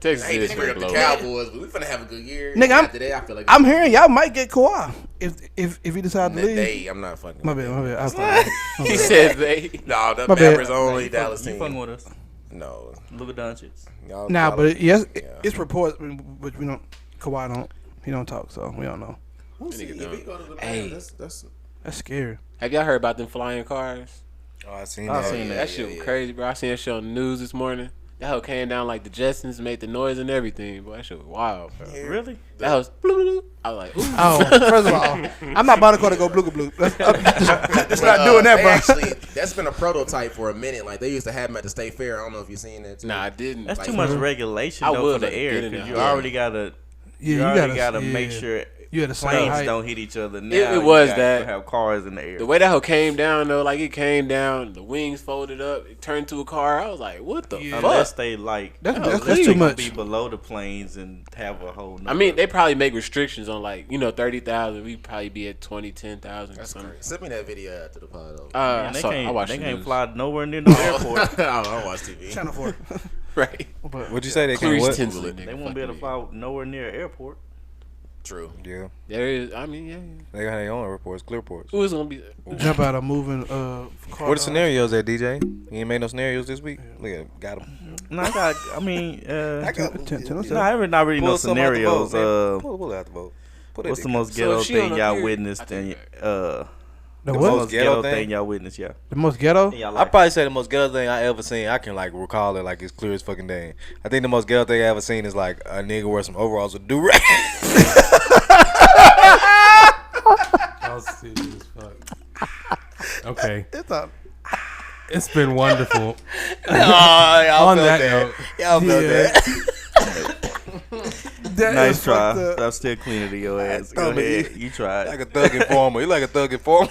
Texas I hate is to bring up pretty the low. Cowboys, but we finna have a good year. Nigga, after that, I feel like I'm hearing y'all might get Kawhi if he decide to that leave. day. I'm not fucking. My with bad. that. I was talking. He said they. No, the My bad. Mavericks only Dallas You fucking team. with us. No, Luka Doncic. y'all, Nah, y'all- but yes, yeah. it's reports, but we don't. Kawhi he don't talk, so we don't know. We'll see. If he go to the Hey. Mavs, that's That's scary. Have y'all heard about them flying cars? Oh, I seen I that. seen That shit was crazy, bro. I seen that shit on the news this morning. That hoe came down like the Jetsons, made the noise and everything. Boy, that shit was wild, bro. Really? That was. I was like, ooh. Oh, first of all, I'm not about to go blue. That's not doing that, they bro. Actually, that's been a prototype for a minute. Like they used to have them at the State Fair. I don't know if you've seen that. Too. Nah, I didn't. That's Like, too much regulation I though would for the let it air get in because there. you already gotta. Yeah, You already gotta make sure You had the same planes height. don't hit each other now. It was you that. have cars in the air. The way that hoe came down though, like it came down, the wings folded up, it turned to a car. I was like, what the fuck? Unless they like, That's unless too they much. be below the planes and have a whole. I mean, they probably make restrictions on like 30,000. We probably be at 20, 10,000. That's crazy. Send me that video after the pod. Though. Man, they I can't fly nowhere near no airport. I don't watch TV. Channel 4. Right. What'd you say? They can't Clarice what? Tinsley, They won't be able to fly nowhere near an airport. True. Yeah. There is. I mean, yeah. They got their own airports, clear ports. Who is gonna be? Jump out of moving car. What the scenarios at, DJ? You ain't made no scenarios this week? Look at got them. No, I got. I mean, I got not really no scenarios. Pull out the vote. What's the most ghetto thing y'all witnessed? And The the what? most ghetto thing y'all witnessed? Yeah. The most ghetto? Y'all I probably say the most ghetto thing I ever seen. I can like recall it like it's clear as fucking day. I think the most ghetto thing I ever seen is like a nigga wear some overalls with do-rag. I'll see as fuck. Okay. It's been wonderful. Y'all On felt that that. note, Y'all felt that. Nice try. I'm still cleaner than your ass. Go ahead. You tried. Like a thug informer. You like a thug informer.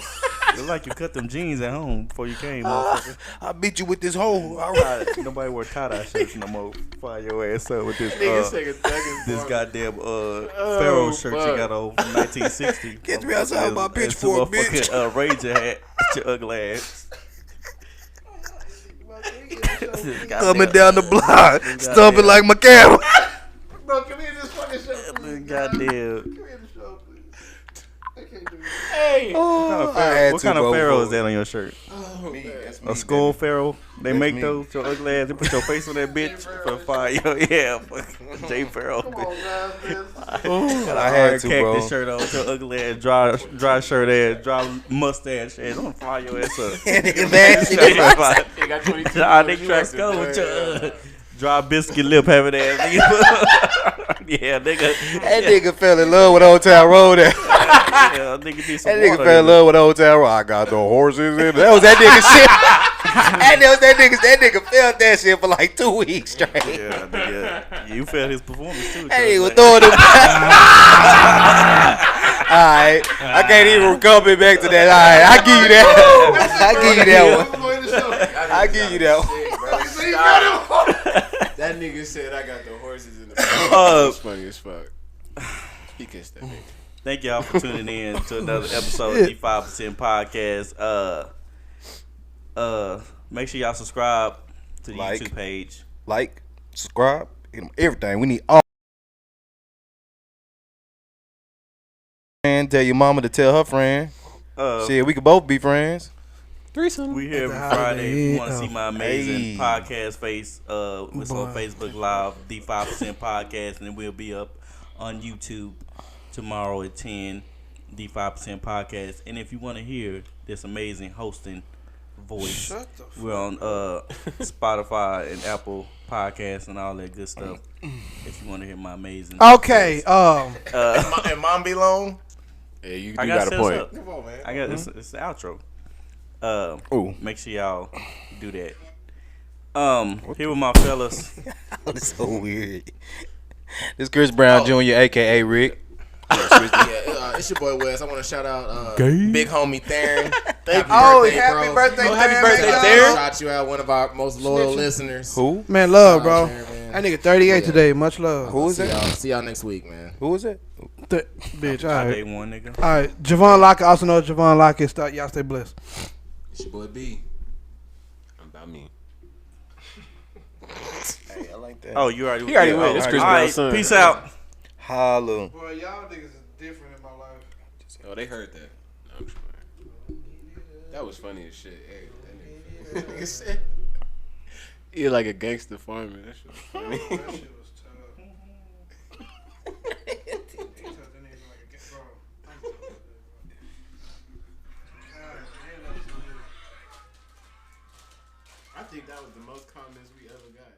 It's like you cut them jeans at home before you came, motherfucker. I beat you with this hoe. All right. Nobody wear tie-dye shirts no more. Fire your ass up with this this goddamn Pharaoh shirt you got on from 1960. Get me outside my pitchfork, bitch. Ranger hat with your ugly ass. Coming down the block, stumping like my camel. Bro, come here this fucking show. Goddamn. Hey. What kind of Pharaoh is that on your shirt? A skull Pharaoh? They make me. those your ugly ass. They put your face on that bitch for fire. Yeah, J Pharaoh. I had to, bro. This shirt on with your ugly ass, dry shirt ass, dry mustache ass. I'm gonna fire your ass up. Nigga, let's go with your dry biscuit lip having ass. Nigga. Yeah, nigga. That nigga fell in love with Old Town Road. Yeah, nigga did some That nigga water fell in in love with Old Town Road. I got the horses in. That was that nigga shit. That nigga felt that shit for like 2 weeks straight. Yeah, nigga. You felt his performance too. Hey, he was throwing them. Alright. I can't even recover back to that. Alright, I give you that. I give you that one. I give you that one. That nigga said I got the horses in the back. That's funny as fuck. He kissed that nigga. Thank y'all for tuning in to another episode of the 5% Podcast. Make sure y'all subscribe to the YouTube page. Like, subscribe, everything. We need all. And tell your mama to tell her friend. Shit, we could both be friends. Threesome. We here every Friday. If you want to see my amazing podcast face, it's on Facebook Live, the 5% Podcast, and then we'll be up on YouTube tomorrow at 10, the 5% Podcast. And if you want to hear this amazing hosting voice, we're on Spotify and Apple Podcasts and all that good stuff. If you want to hear my amazing Okay. And Mom be long. Yeah, you I got a point. up. Come on, man. I got it's the outro. Make sure y'all do that. Here with my fellas. That's so weird. This Chris Brown Jr., aka Rick. It's your boy Wes. I want to shout out big homie Theron. Happy birthday, happy birthday, Theron. Theron. Shout you out, one of our most loyal listeners. Who? Man, love, bro. Man. That nigga 38 today. Much love. Who is that? See y'all next week, man. Who is it? Bitch, all Day right. one, nigga. All right. Javon Lockett, also know Javon Lockett. Y'all stay blessed. It's your boy B. About me. Hey, I like that. Oh, you already. He already went. It's Chris All Brown's son. Peace out. Holla. Boy, y'all niggas is different in my life. Oh, they heard that. No, I'm sure. That was funny as shit. Hey, that nigga said. You're like a gangster farmer. That shit was funny. That shit was tough. I think that was the most comments we ever got.